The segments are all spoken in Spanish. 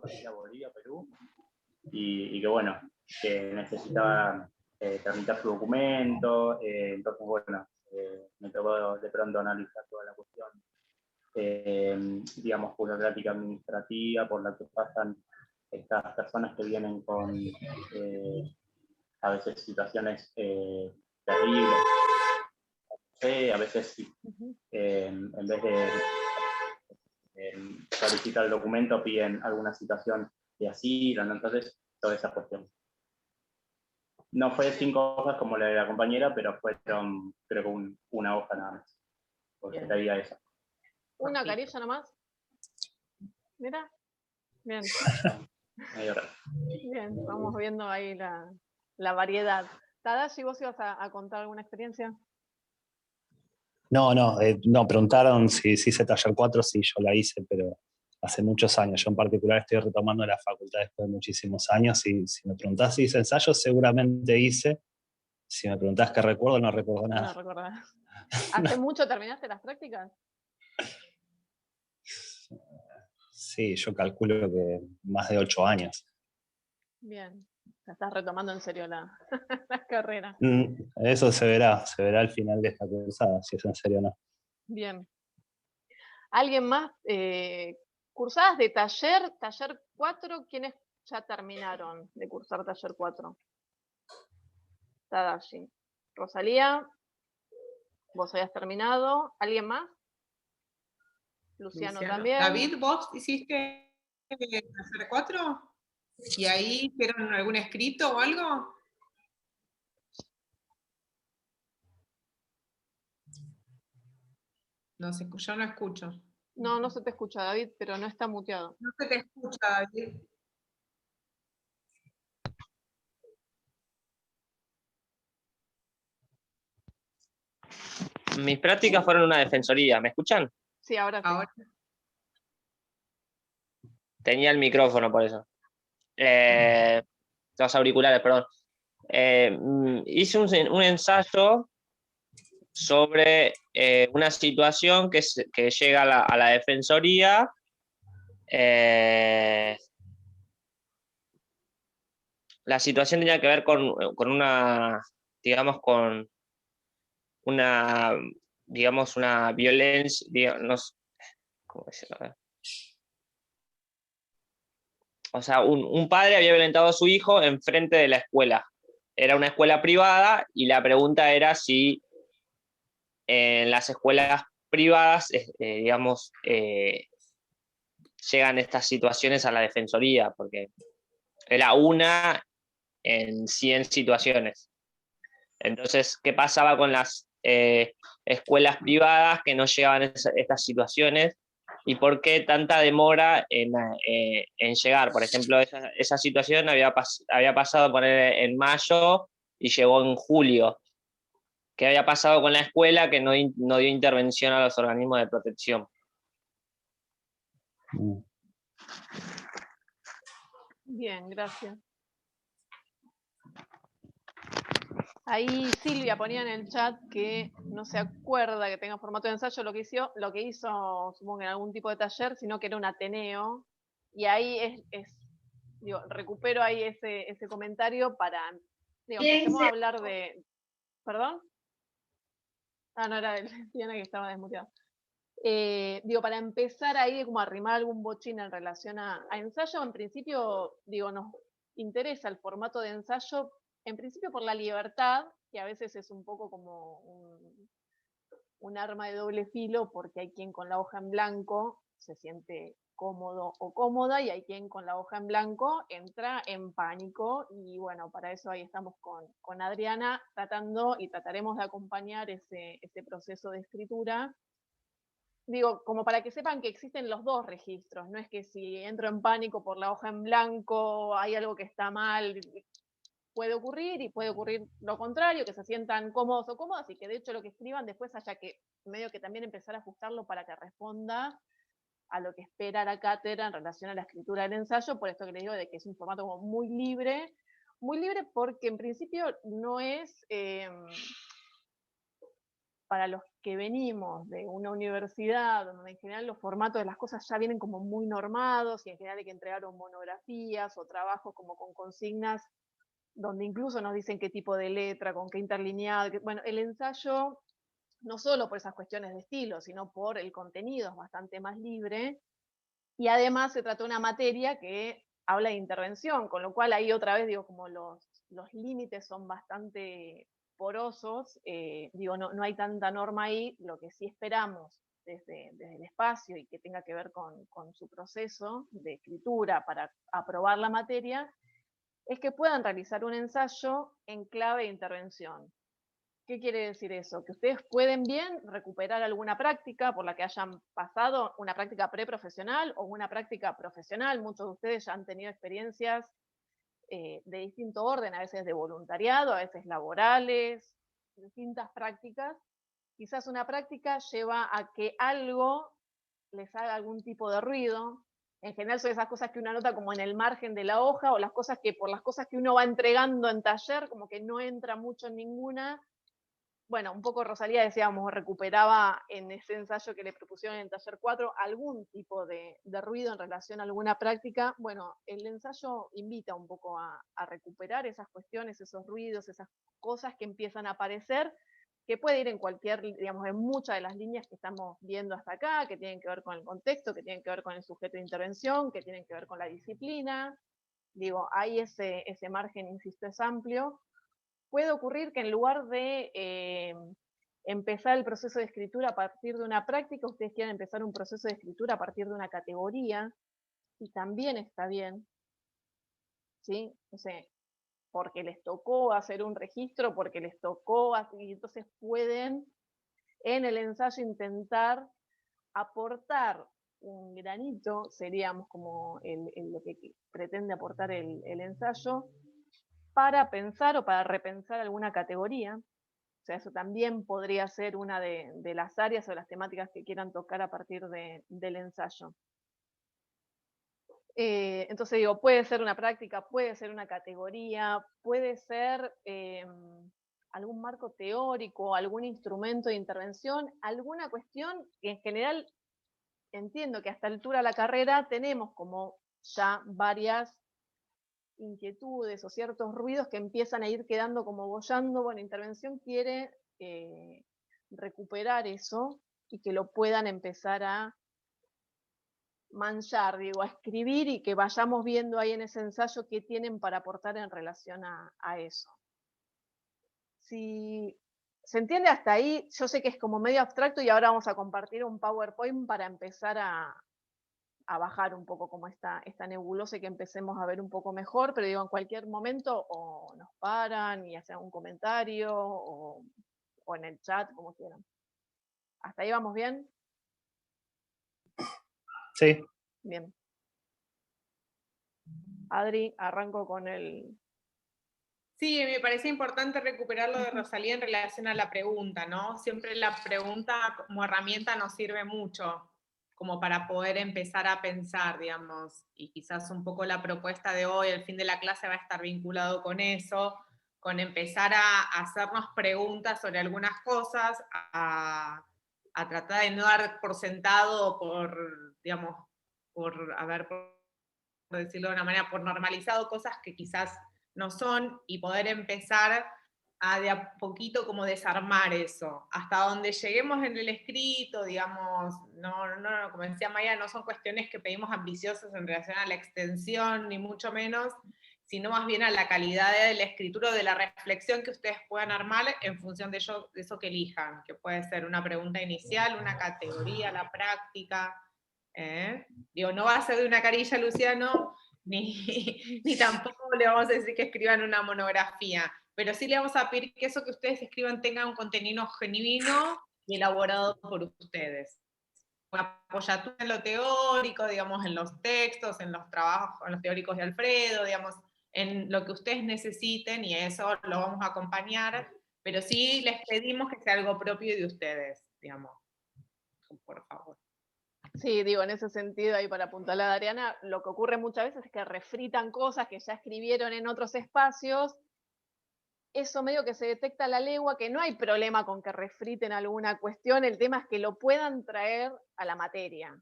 Brasil a Bolivia, Perú, y que bueno, que necesitaba tramitar su documento, entonces bueno, me tocó de pronto analizar toda la cuestión, digamos, burocrática administrativa por la que pasan estas personas que vienen con a veces situaciones terribles. A veces en vez de solicitar el documento piden alguna situación de asilo, ¿no? Entonces toda esa cuestión. No fue 5 hojas como la de la compañera, pero fueron creo que una hoja nada más, porque traía esa. ¿Una carilla nomás? Mira, bien. Medio raro. Bien, vamos viendo ahí la variedad. Tadashi, ¿vos ibas a contar alguna experiencia? No, preguntaron si hice taller 4, sí, yo la hice, pero hace muchos años. Yo en particular estoy retomando la facultad después de muchísimos años, y si me preguntás si hice ensayos, seguramente hice. Si me preguntás qué recuerdo, no recuerdo nada. No recuerdo. ¿Hace mucho terminaste las prácticas? Sí, yo calculo que más de 8 años. Bien, ya estás retomando en serio la carrera. Eso se verá al final de esta cursada, si es en serio o no. Bien. ¿Alguien más? Cursadas de taller 4, ¿quiénes ya terminaron de cursar taller 4? Tadashi. Rosalía, vos habías terminado. ¿Alguien más? Luciano también. David, ¿vos hiciste taller 4? ¿Y ahí hicieron algún escrito o algo? No sé, yo no escucho. No se te escucha, David, pero no está muteado. No se te escucha, David. Mis prácticas fueron una defensoría, ¿me escuchan? Sí, ahora sí. Ahora. Tenía el micrófono por eso. Los auriculares, perdón. Hice un ensayo sobre una situación que llega a la defensoría. La situación tenía que ver con una, digamos, con una, digamos, una violencia, digamos, ¿cómo decirlo? O sea, un padre había violentado a su hijo enfrente de la escuela. Era una escuela privada y la pregunta era si en las escuelas privadas, digamos, llegan estas situaciones a la defensoría, porque era una en 100 situaciones. Entonces, ¿qué pasaba con las escuelas privadas que no llegaban a estas situaciones? ¿Y por qué tanta demora en llegar? Por ejemplo, esa situación había pasado poner en mayo y llegó en julio. ¿Qué había pasado con la escuela que no dio intervención a los organismos de protección? Bien, gracias. Ahí Silvia ponía en el chat que no se acuerda que tenga formato de ensayo lo que hizo, supongo que en algún tipo de taller, sino que era un Ateneo. Y ahí digo, recupero ahí ese comentario para, digo, empecemos a hablar de. ¿Perdón? Ah, no, era Diana que estaba desmuteada. Digo, para empezar ahí como a arrimar algún bochín en relación a ensayo, en principio, digo, nos interesa el formato de ensayo, en principio por la libertad, que a veces es un poco como un arma de doble filo, porque hay quien con la hoja en blanco se siente cómodo o cómoda, y hay quien con la hoja en blanco entra en pánico, y bueno, para eso ahí estamos con Adriana tratando y trataremos de acompañar ese proceso de escritura. Digo, como para que sepan que existen los dos registros, no es que si entro en pánico por la hoja en blanco hay algo que está mal, puede ocurrir, y puede ocurrir lo contrario, que se sientan cómodos o cómodas, y que de hecho lo que escriban después haya que medio que también empezar a ajustarlo para que responda a lo que espera la cátedra en relación a la escritura del ensayo. Por esto que les digo de que es un formato como muy libre porque en principio no es para los que venimos de una universidad donde en general los formatos de las cosas ya vienen como muy normados y en general hay que entregar monografías o trabajos como con consignas donde incluso nos dicen qué tipo de letra, con qué interlineado, bueno, el ensayo, no solo por esas cuestiones de estilo, sino por el contenido es bastante más libre, y además se trata de una materia que habla de intervención, con lo cual ahí otra vez digo, como los límites son bastante porosos, digo, no hay tanta norma ahí, lo que sí esperamos desde el espacio y que tenga que ver con su proceso de escritura para aprobar la materia, es que puedan realizar un ensayo en clave de intervención. ¿Qué quiere decir eso? Que ustedes pueden bien recuperar alguna práctica por la que hayan pasado, una práctica preprofesional o una práctica profesional. Muchos de ustedes ya han tenido experiencias de distinto orden, a veces de voluntariado, a veces laborales, distintas prácticas. Quizás una práctica lleva a que algo les haga algún tipo de ruido. En general son esas cosas que uno anota como en el margen de la hoja, o las cosas que por las cosas que uno va entregando en taller, como que no entra mucho en ninguna. Bueno, un poco Rosalía, decíamos, recuperaba en ese ensayo que le propusieron en taller 4 algún tipo de ruido en relación a alguna práctica. Bueno, el ensayo invita un poco a recuperar esas cuestiones, esos ruidos, esas cosas que empiezan a aparecer, que puede ir en cualquier, digamos, en muchas de las líneas que estamos viendo hasta acá, que tienen que ver con el contexto, que tienen que ver con el sujeto de intervención, que tienen que ver con la disciplina. Digo, hay ese margen, insisto, es amplio. Puede ocurrir que en lugar de empezar el proceso de escritura a partir de una práctica, ustedes quieran empezar un proceso de escritura a partir de una categoría, y también está bien, ¿sí? O sea, porque les tocó hacer un registro, porque les tocó, y entonces pueden en el ensayo intentar aportar un granito, seríamos como lo que pretende aportar el ensayo, para pensar o para repensar alguna categoría. O sea, eso también podría ser una de las áreas o las temáticas que quieran tocar a partir del ensayo. Entonces digo, puede ser una práctica, puede ser una categoría, puede ser algún marco teórico, algún instrumento de intervención, alguna cuestión que en general entiendo que hasta la altura de la carrera tenemos como ya varias inquietudes o ciertos ruidos que empiezan a ir quedando como boyando. Bueno, intervención quiere recuperar eso y que lo puedan empezar a manchar, digo, a escribir, y que vayamos viendo ahí en ese ensayo qué tienen para aportar en relación a eso. Si se entiende hasta ahí, yo sé que es como medio abstracto y ahora vamos a compartir un PowerPoint para empezar a bajar un poco como esta nebulosa y que empecemos a ver un poco mejor, pero digo, en cualquier momento o nos paran y hacen un comentario o en el chat, como quieran. ¿Hasta ahí vamos bien? Sí. Bien. Adri, arranco con el... Sí, me parece importante recuperar lo de Rosalía en relación a la pregunta, ¿no? Siempre la pregunta como herramienta nos sirve mucho, como para poder empezar a pensar, digamos, y quizás un poco la propuesta de hoy, el fin de la clase va a estar vinculado con eso, con empezar a hacernos preguntas sobre algunas cosas, a tratar de no dar por sentado, digamos, por decirlo de una manera, por normalizado cosas que quizás no son, y poder empezar a de a poquito como desarmar eso, hasta donde lleguemos en el escrito, digamos, no, como decía Maya, no son cuestiones que pedimos ambiciosas en relación a la extensión, ni mucho menos, sino más bien a la calidad de la escritura o de la reflexión que ustedes puedan armar en función de eso que elijan, que puede ser una pregunta inicial, una categoría, la práctica. Digo, no va a ser de una carilla Luciano, ni tampoco le vamos a decir que escriban una monografía, pero sí le vamos a pedir que eso que ustedes escriban tenga un contenido genuino y elaborado por ustedes. Una apoyatura en lo teórico, digamos, en los textos, en los trabajos, en los teóricos de Alfredo, digamos, en lo que ustedes necesiten, y eso lo vamos a acompañar, pero sí les pedimos que sea algo propio de ustedes, digamos, por favor. Sí, digo, en ese sentido, ahí para apuntalar a Adriana, lo que ocurre muchas veces es que refritan cosas que ya escribieron en otros espacios eso medio que se detecta a la legua, que no hay problema con que refriten alguna cuestión, el tema es que lo puedan traer a la materia.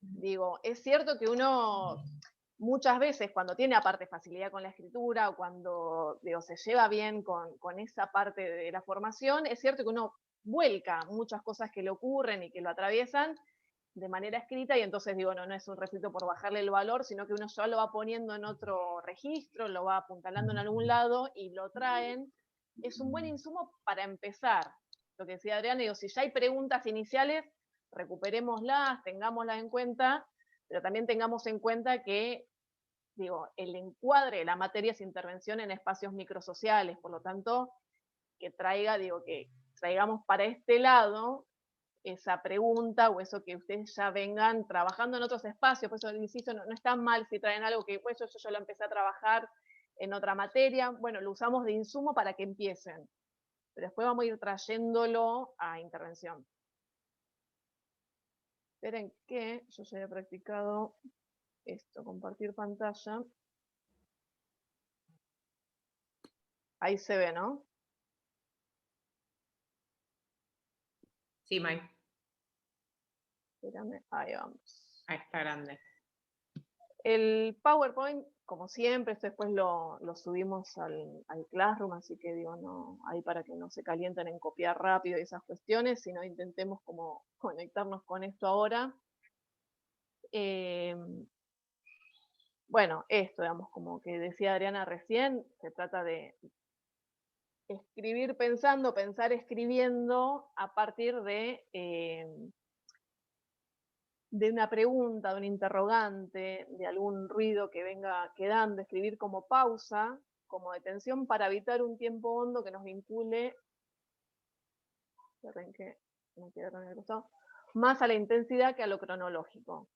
Digo, es cierto que uno muchas veces cuando tiene aparte facilidad con la escritura o cuando se lleva bien con esa parte de la formación, es cierto que uno vuelca muchas cosas que le ocurren y que lo atraviesan de manera escrita, y entonces no es un refrito por bajarle el valor, sino que uno ya lo va poniendo en otro registro, lo va apuntalando en algún lado y lo traen. Es un buen insumo para empezar. Lo que decía Adriana, si ya hay preguntas iniciales, recuperémoslas, tengámoslas en cuenta, pero también tengamos en cuenta que el encuadre de la materia es intervención en espacios microsociales, por lo tanto, que traigamos para este lado esa pregunta o eso que ustedes ya vengan trabajando en otros espacios. Por eso insisto, no está mal si traen algo que pues yo lo empecé a trabajar en otra materia. Bueno, lo usamos de insumo para que empiecen, pero después vamos a ir trayéndolo a intervención. Esperen que yo ya he practicado esto, compartir pantalla. Ahí se ve, ¿no? Sí, Mike. Espérame, ahí vamos. Ahí está grande. El PowerPoint, como siempre, esto después lo subimos al Classroom, así que no, ahí para que no se calienten en copiar rápido y esas cuestiones, sino intentemos como conectarnos con esto ahora. Bueno, esto, como que decía Adriana recién, se trata de escribir pensando, pensar escribiendo a partir de una pregunta, de un interrogante, de algún ruido que venga quedando, escribir como pausa, como detención para evitar un tiempo hondo que nos vincule, más a la intensidad que a lo cronológico.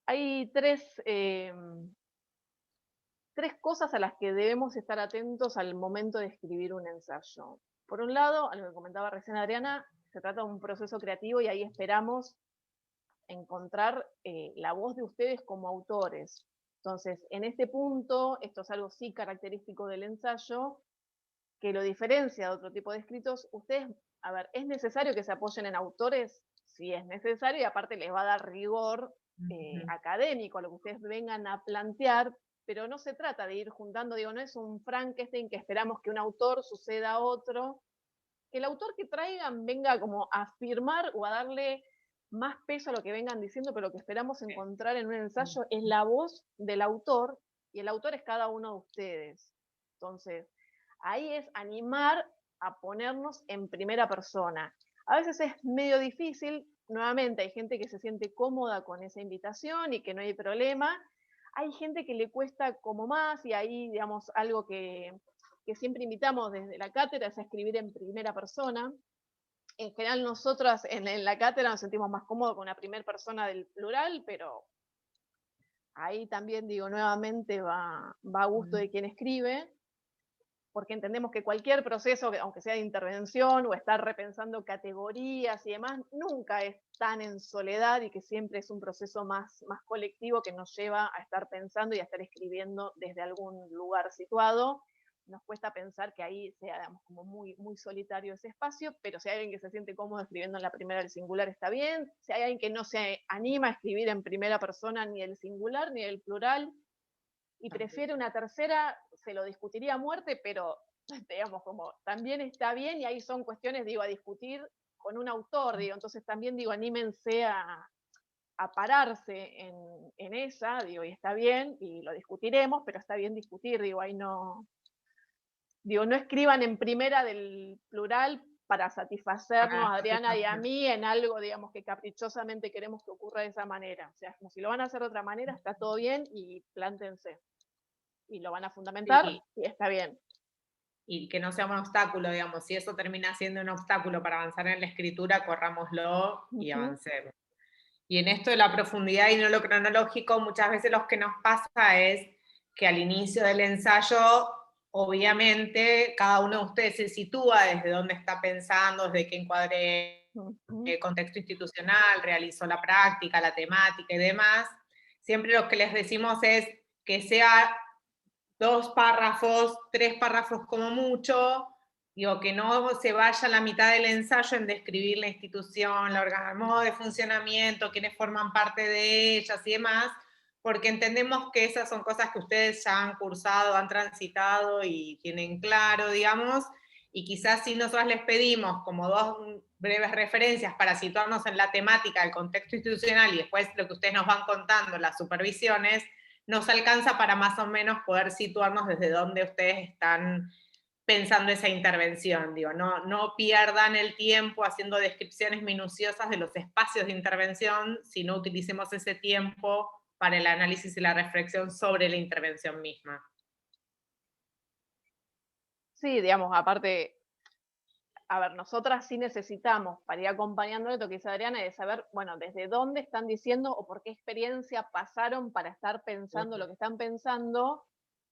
Hay tres cosas a las que debemos estar atentos al momento de escribir un ensayo. Por un lado, a lo que comentaba recién Adriana, se trata de un proceso creativo y ahí esperamos encontrar la voz de ustedes como autores. Entonces, en este punto, esto es algo sí característico del ensayo, que lo diferencia de otro tipo de escritos. Ustedes, ¿es necesario que se apoyen en autores? Sí, es necesario, y aparte les va a dar rigor académico a lo que ustedes vengan a plantear, pero no se trata de ir juntando, no es un Frankenstein que esperamos que un autor suceda a otro, que el autor que traigan venga como a afirmar o a darle más peso a lo que vengan diciendo, pero lo que esperamos encontrar en un ensayo es la voz del autor, y el autor es cada uno de ustedes. Entonces, ahí es animar a ponernos en primera persona. A veces es medio difícil, nuevamente hay gente que se siente cómoda con esa invitación y que no hay problema. Hay gente que le cuesta como más, y ahí, algo que siempre invitamos desde la cátedra es a escribir en primera persona. En general nosotras en la cátedra nos sentimos más cómodos con la primera persona del plural, pero ahí también nuevamente va a gusto de quien escribe, porque entendemos que cualquier proceso, aunque sea de intervención o estar repensando categorías y demás, nunca es tan en soledad, y que siempre es un proceso más colectivo que nos lleva a estar pensando y a estar escribiendo desde algún lugar situado. Nos cuesta pensar que ahí sea como muy, muy solitario ese espacio, pero si hay alguien que se siente cómodo escribiendo en la primera del singular, está bien. Si hay alguien que no se anima a escribir en primera persona ni el singular ni el plural, y prefiere una tercera, se lo discutiría a muerte, pero también está bien, y ahí son cuestiones, a discutir con un autor, entonces también anímense a pararse en esa, y está bien, y lo discutiremos, pero está bien discutir, ahí no escriban en primera del plural para satisfacernos a Adriana y a mí en algo, que caprichosamente queremos que ocurra de esa manera. O sea, como si lo van a hacer de otra manera, está todo bien, y plántense. Y lo van a fundamentar, y está bien. Y que no sea un obstáculo, si eso termina siendo un obstáculo para avanzar en la escritura, corrámoslo y avancemos. Y en esto de la profundidad y no lo cronológico, muchas veces lo que nos pasa es que al inicio del ensayo, obviamente, cada uno de ustedes se sitúa desde dónde está pensando, desde qué encuadre, contexto institucional, realizó la práctica, la temática y demás. siempre lo que les decimos es que sea 2 párrafos, 3 párrafos como mucho, digo, que no se vaya la mitad del ensayo en describir la institución, el modo de funcionamiento, quiénes forman parte de ellas y demás, porque entendemos que esas son cosas que ustedes ya han cursado, han transitado y tienen claro, digamos, y quizás si nosotros les pedimos como 2 breves referencias para situarnos en la temática, el contexto institucional y después lo que ustedes nos van contando, las supervisiones, nos alcanza para más o menos poder situarnos desde donde ustedes están pensando esa intervención. Digo, no pierdan el tiempo haciendo descripciones minuciosas de los espacios de intervención, sino utilicemos ese tiempo para el análisis y la reflexión sobre la intervención misma. Sí, digamos, aparte, a ver, nosotras sí necesitamos, para ir acompañando lo que dice Adriana, de saber, bueno, desde dónde están diciendo o por qué experiencia pasaron para estar pensando lo que están pensando.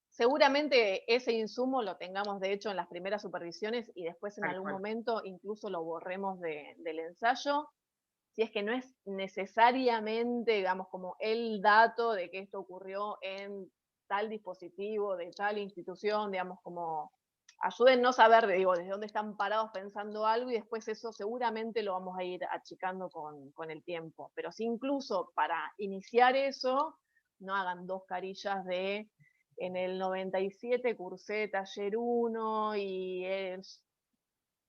Seguramente ese insumo lo tengamos, de hecho, en las primeras supervisiones y después en algún momento incluso lo borremos del ensayo. Si es que no es necesariamente, digamos, como el dato de que esto ocurrió en tal dispositivo, de tal institución, digamos, como ayúdennos a ver, digo, desde dónde están parados pensando algo y después eso seguramente lo vamos a ir achicando con el tiempo. Pero si incluso para iniciar eso, no hagan 2 carillas de en el 97 cursé taller 1 y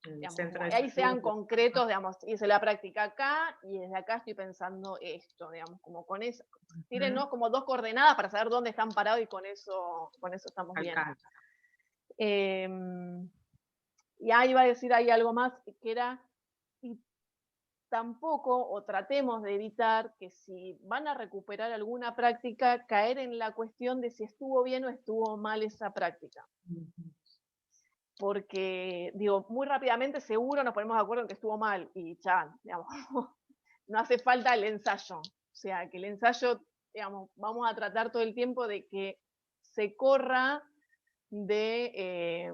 digamos, ahí sean concretos, digamos, hice la práctica acá y desde acá estoy pensando esto, digamos, como con eso, tírennos como 2 coordenadas para saber dónde están parados y con eso estamos bien. Y ahí iba a decir ahí algo más, que era, y tampoco, o tratemos de evitar que si van a recuperar alguna práctica, caer en la cuestión de si estuvo bien o estuvo mal esa práctica. Porque, digo, muy rápidamente seguro nos ponemos de acuerdo en que estuvo mal y ya, digamos, no hace falta el ensayo. O sea, que el ensayo, digamos, vamos a tratar todo el tiempo de que se corra de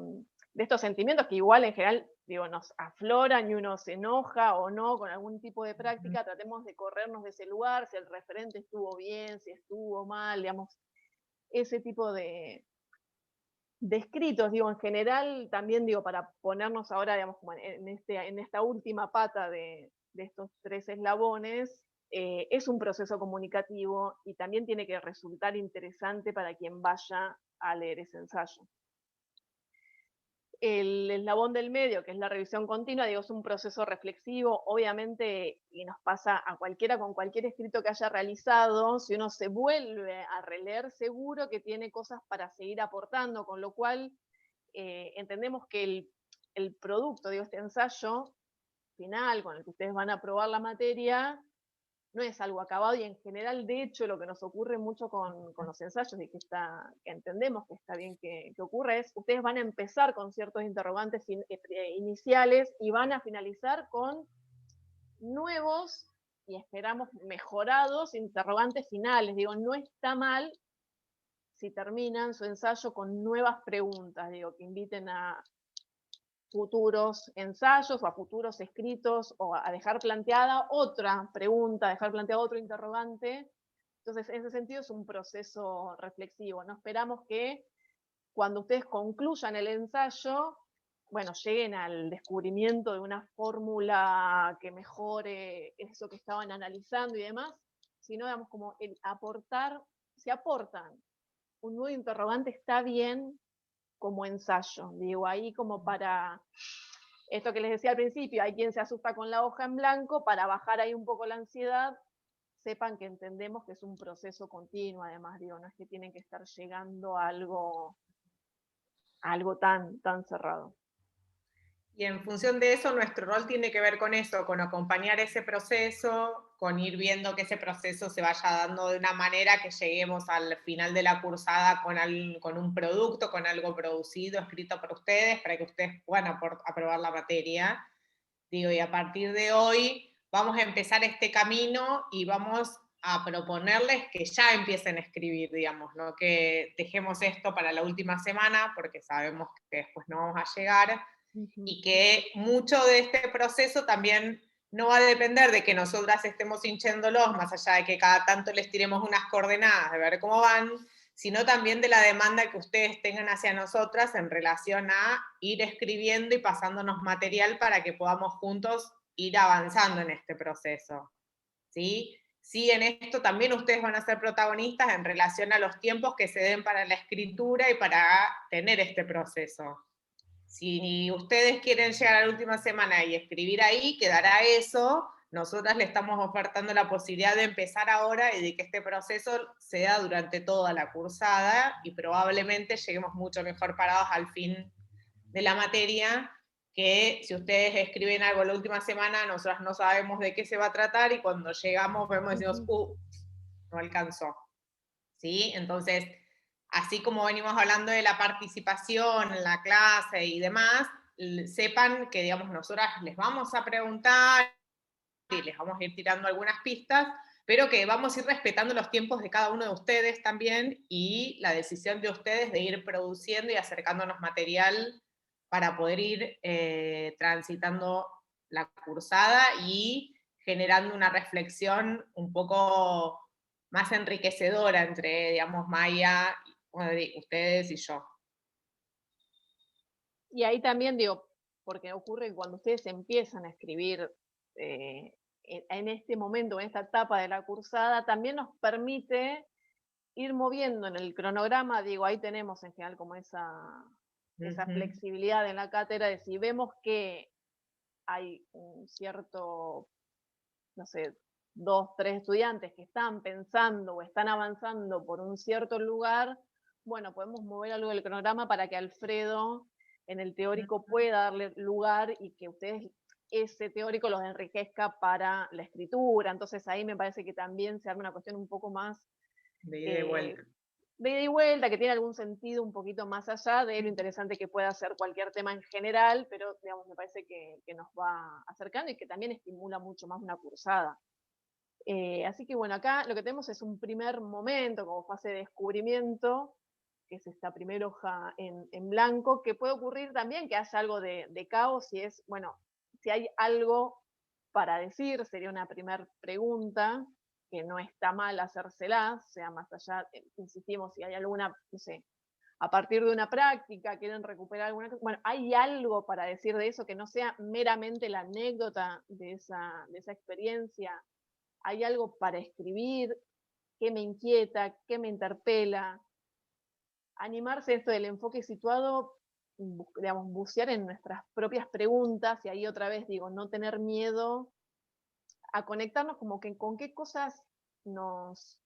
estos sentimientos que igual en general, digo, nos afloran y uno se enoja o no con algún tipo de práctica, tratemos de corrernos de ese lugar, si el referente estuvo bien, si estuvo mal, digamos, ese tipo de escritos, digo, en general, también digo, para ponernos ahora, digamos, como en esta última pata de estos 3 eslabones, es un proceso comunicativo y también tiene que resultar interesante para quien vaya a leer ese ensayo. El eslabón del medio, que es la revisión continua, digo, es un proceso reflexivo, obviamente, y nos pasa a cualquiera con cualquier escrito que haya realizado, si uno se vuelve a releer, seguro que tiene cosas para seguir aportando, con lo cual entendemos que el producto, digo, este ensayo final con el que ustedes van a probar la materia, no es algo acabado y en general, de hecho, lo que nos ocurre mucho con los ensayos y que entendemos que está bien que ocurre es, ustedes van a empezar con ciertos interrogantes iniciales y van a finalizar con nuevos y esperamos mejorados interrogantes finales. Digo, no está mal si terminan su ensayo con nuevas preguntas, digo, que inviten a futuros ensayos o a futuros escritos o a dejar planteada otra pregunta, dejar planteado otro interrogante. Entonces, en ese sentido es un proceso reflexivo. No esperamos que cuando ustedes concluyan el ensayo, bueno, lleguen al descubrimiento de una fórmula que mejore eso que estaban analizando y demás, sino, digamos, como el aportar, si aportan un nuevo interrogante está bien, como ensayo, digo, ahí como para esto que les decía al principio, hay quien se asusta con la hoja en blanco, para bajar ahí un poco la ansiedad, sepan que entendemos que es un proceso continuo, además, digo, no es que tienen que estar llegando a algo tan cerrado. Y en función de eso, nuestro rol tiene que ver con eso, con acompañar ese proceso, con ir viendo que ese proceso se vaya dando de una manera que lleguemos al final de la cursada con un producto, con algo producido, escrito por ustedes, para que ustedes puedan aprobar la materia. Digo, y a partir de hoy vamos a empezar este camino y vamos a proponerles que ya empiecen a escribir, digamos, no que dejemos esto para la última semana, porque sabemos que después no vamos a llegar, y que mucho de este proceso también no va a depender de que nosotras estemos hinchándolos, más allá de que cada tanto les tiremos unas coordenadas de ver cómo van, sino también de la demanda que ustedes tengan hacia nosotras en relación a ir escribiendo y pasándonos material para que podamos juntos ir avanzando en este proceso, ¿sí? Sí, en esto también ustedes van a ser protagonistas en relación a los tiempos que se den para la escritura y para tener este proceso. Si ustedes quieren llegar a la última semana y escribir ahí, quedará eso. Nosotras le estamos ofertando la posibilidad de empezar ahora y de que este proceso sea durante toda la cursada y probablemente lleguemos mucho mejor parados al fin de la materia, que si ustedes escriben algo la última semana, nosotras no sabemos de qué se va a tratar y cuando llegamos vemos y decimos, no alcanzó. ¿Sí? Entonces, así como venimos hablando de la participación en la clase y demás, sepan que, digamos, nosotras les vamos a preguntar y les vamos a ir tirando algunas pistas, pero que vamos a ir respetando los tiempos de cada uno de ustedes también y la decisión de ustedes de ir produciendo y acercándonos material para poder ir transitando la cursada y generando una reflexión un poco más enriquecedora entre, digamos, Maya, ustedes y yo. Y ahí también digo, porque ocurre que cuando ustedes empiezan a escribir en este momento, en esta etapa de la cursada, también nos permite ir moviendo en el cronograma, digo, ahí tenemos en general como esa flexibilidad en la cátedra de si vemos que hay un cierto, no sé, 2, 3 estudiantes que están pensando o están avanzando por un cierto lugar, bueno, podemos mover algo del cronograma para que Alfredo en el teórico pueda darle lugar y que ustedes ese teórico los enriquezca para la escritura. Entonces ahí me parece que también se arma una cuestión un poco más de ida y vuelta. De ida y vuelta, que tiene algún sentido un poquito más allá de lo interesante que pueda ser cualquier tema en general, pero digamos, me parece que nos va acercando y que también estimula mucho más una cursada. Así que bueno, acá lo que tenemos es un primer momento como fase de descubrimiento, que es esta primera hoja en blanco, que puede ocurrir también que haya algo de caos, y es, bueno, si hay algo para decir, sería una primera pregunta, que no está mal hacérsela, sea más allá, insistimos, si hay alguna, no sé, a partir de una práctica, quieren recuperar alguna cosa, bueno, hay algo para decir de eso que no sea meramente la anécdota de esa experiencia, hay algo para escribir, qué me inquieta, qué me interpela, animarse a esto del enfoque situado, digamos, bucear en nuestras propias preguntas, y ahí otra vez digo, no tener miedo a conectarnos como que con qué cosas nos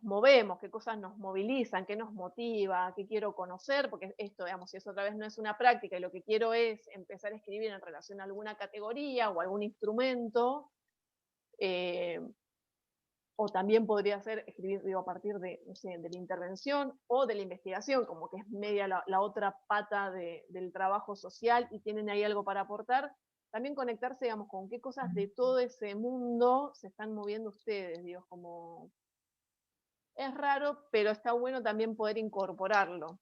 movemos, qué cosas nos movilizan, qué nos motiva, qué quiero conocer, porque esto, digamos, si eso otra vez no es una práctica y lo que quiero es empezar a escribir en relación a alguna categoría o algún instrumento, o también podría ser escribir, digo, a partir de, no sé, de la intervención o de la investigación, como que es media la otra pata del trabajo social y tienen ahí algo para aportar. También conectarse, digamos, con qué cosas de todo ese mundo se están moviendo ustedes, digo, como es raro, pero está bueno también poder incorporarlo.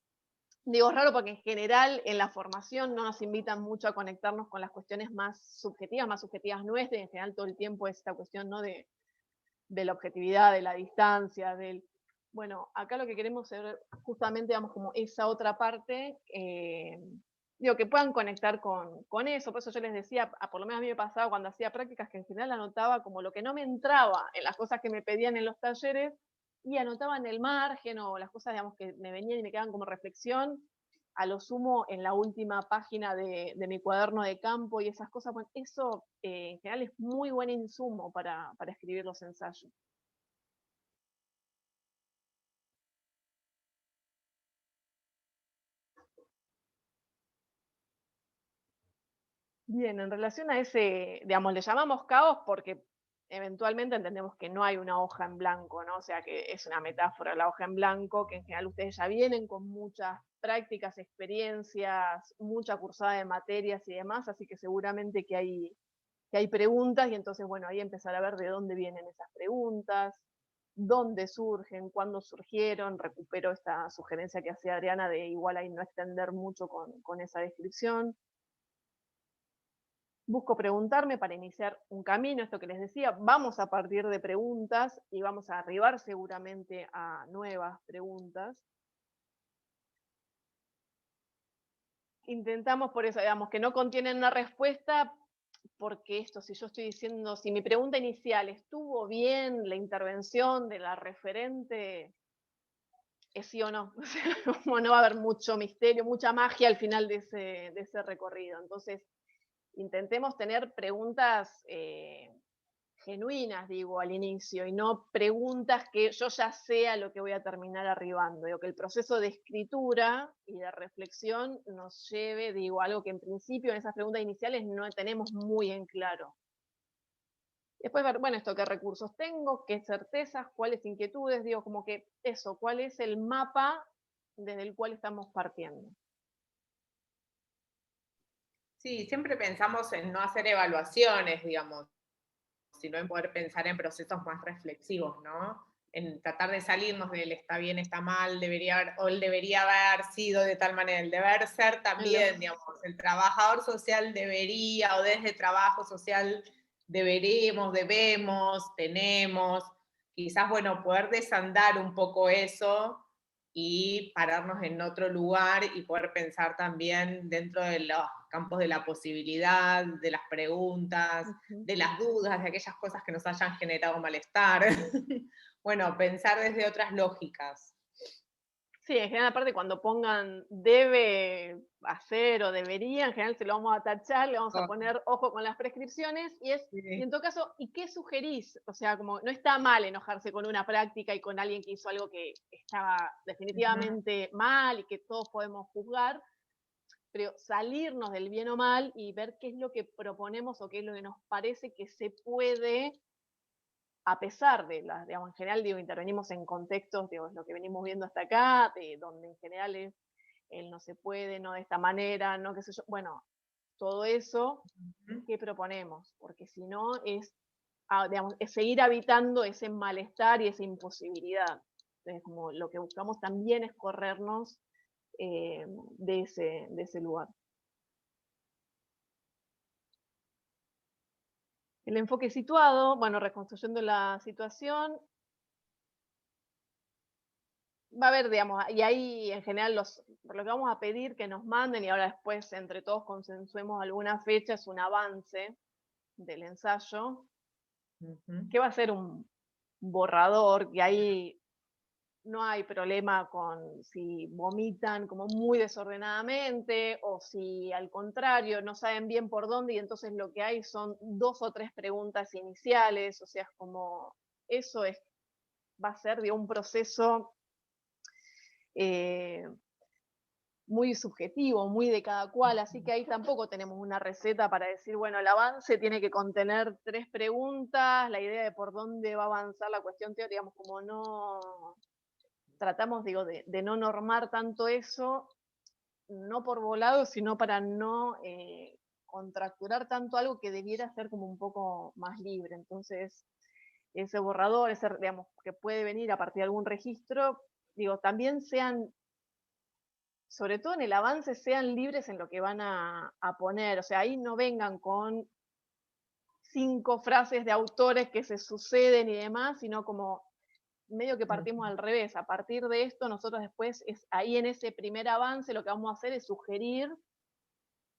Digo, es raro porque en general en la formación no nos invitan mucho a conectarnos con las cuestiones más subjetivas nuestras, y en general todo el tiempo es esta cuestión, ¿no?, de la objetividad, de la distancia, del... Bueno, acá lo que queremos es justamente, digamos, como esa otra parte, digo, que puedan conectar con eso. Por eso yo les decía, por lo menos a mí me pasaba cuando hacía prácticas, que en general anotaba como lo que no me entraba en las cosas que me pedían en los talleres, y anotaba en el margen, o las cosas, digamos, que me venían y me quedaban como reflexión, a lo sumo en la última página de mi cuaderno de campo y esas cosas. Bueno, eso en general es muy buen insumo para escribir los ensayos. Bien, en relación a ese, digamos, le llamamos caos porque eventualmente entendemos que no hay una hoja en blanco, ¿no? O sea, que es una metáfora la hoja en blanco, que en general ustedes ya vienen con muchas prácticas, experiencias, mucha cursada de materias y demás, así que seguramente que hay preguntas, y entonces, bueno, ahí empezar a ver de dónde vienen esas preguntas, dónde surgen, cuándo surgieron. Recupero esta sugerencia que hacía Adriana de igual ahí no extender mucho con esa descripción. busco preguntarme para iniciar un camino, esto que les decía, vamos a partir de preguntas y vamos a arribar seguramente a nuevas preguntas. Intentamos por eso, digamos, que no contienen una respuesta, porque esto, si yo estoy diciendo, si mi pregunta inicial estuvo bien, la intervención de la referente es sí o no, o sea, como no va a haber mucho misterio, mucha magia al final de ese recorrido. Entonces, intentemos tener preguntas genuinas, digo, al inicio, y no preguntas que yo ya sé a lo que voy a terminar arribando. Digo, que el proceso de escritura y de reflexión nos lleve, digo, algo que en principio en esas preguntas iniciales no tenemos muy en claro. Después ver, bueno, esto, qué recursos tengo, qué certezas, cuáles inquietudes, digo, como que eso, cuál es el mapa desde el cual estamos partiendo. Sí, siempre pensamos en no hacer evaluaciones, digamos, sino en poder pensar en procesos más reflexivos, ¿no? En tratar de salirnos del está bien, está mal, debería haber, o el debería haber sido de tal manera, el deber ser también, digamos, el trabajador social debería, o desde trabajo social deberemos, debemos, tenemos, quizás, bueno, poder desandar un poco eso y pararnos en otro lugar y poder pensar también dentro de los campos de la posibilidad, de las preguntas, de las dudas, de aquellas cosas que nos hayan generado malestar. Bueno, pensar desde otras lógicas. Sí, en general, aparte, cuando pongan debe hacer o debería, en general se lo vamos a tachar, le vamos a poner ojo con las prescripciones, y en todo caso, ¿y qué sugerís? O sea, como no está mal enojarse con una práctica y con alguien que hizo algo que estaba definitivamente mal y que todos podemos juzgar, pero salirnos del bien o mal y ver qué es lo que proponemos o qué es lo que nos parece que se puede, a pesar de las, digamos, en general, digo, intervenimos en contextos, digo, lo que venimos viendo hasta acá, de donde en general es el no se puede, no de esta manera, no qué sé yo, bueno, todo eso, ¿qué proponemos? Porque si no es, digamos, es seguir habitando ese malestar y esa imposibilidad. Entonces, como lo que buscamos también es corrernos de ese lugar. El enfoque situado, bueno, reconstruyendo la situación, va a haber, digamos, y ahí en general lo que vamos a pedir que nos manden, y ahora después entre todos consensuemos alguna fecha, es un avance del ensayo, que va a ser un borrador, y ahí no hay problema con si vomitan como muy desordenadamente, o si al contrario no saben bien por dónde, y entonces lo que hay son 2 o 3 preguntas iniciales, o sea, es como, eso es, va a ser de un proceso muy subjetivo, muy de cada cual, así que ahí tampoco tenemos una receta para decir, bueno, el avance tiene que contener 3 preguntas, la idea de por dónde va a avanzar la cuestión teórica, digamos, como no, tratamos, digo, de no normar tanto eso, no por volado, sino para no contracturar tanto algo que debiera ser como un poco más libre. Entonces, ese borrador, ese, digamos, que puede venir a partir de algún registro, digo, también sean, sobre todo en el avance, sean libres en lo que van a poner. O sea, ahí no vengan con 5 frases de autores que se suceden y demás, sino como medio que partimos al revés. A partir de esto, nosotros después, es ahí en ese primer avance, lo que vamos a hacer es sugerir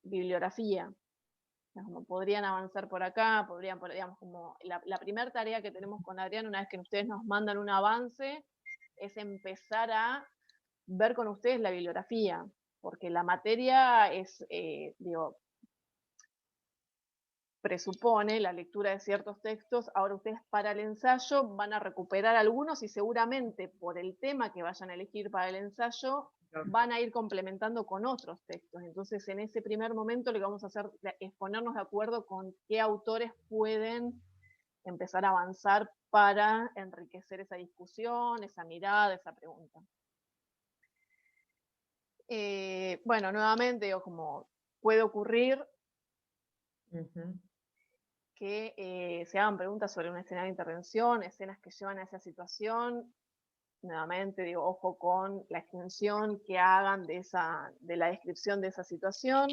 bibliografía. O sea, como podrían avanzar por acá, podrían, digamos, como la primera tarea que tenemos con Adrián, una vez que ustedes nos mandan un avance, es empezar a ver con ustedes la bibliografía, porque la materia es, digo, presupone la lectura de ciertos textos. Ahora ustedes para el ensayo van a recuperar algunos y seguramente por el tema que vayan a elegir para el ensayo van a ir complementando con otros textos. Entonces, en ese primer momento lo que vamos a hacer es ponernos de acuerdo con qué autores pueden empezar a avanzar para enriquecer esa discusión, esa mirada, esa pregunta. Bueno, nuevamente, digo, como puede ocurrir que se hagan preguntas sobre una escena de intervención, escenas que llevan a esa situación. Nuevamente, digo, ojo con la extensión que hagan de la descripción de esa situación.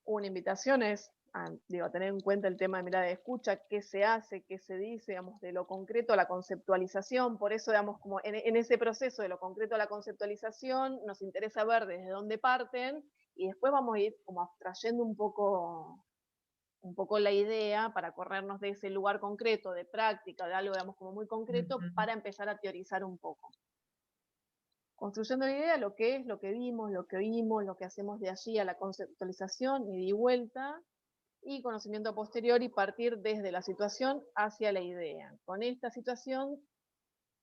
una invitación es a tener en cuenta el tema de mirada de escucha, qué se hace, qué se dice, digamos, de lo concreto a la conceptualización. Por eso, digamos, como en ese proceso de lo concreto a la conceptualización, nos interesa ver desde dónde parten y después vamos a ir como abstrayendo un poco la idea para corrernos de ese lugar concreto, de práctica, de algo, digamos, como muy concreto, para empezar a teorizar un poco. Construyendo la idea, lo que es, lo que vimos, lo que oímos, lo que hacemos de allí a la conceptualización, ida y vuelta, y conocimiento a posteriori, partir desde la situación hacia la idea. Con esta situación,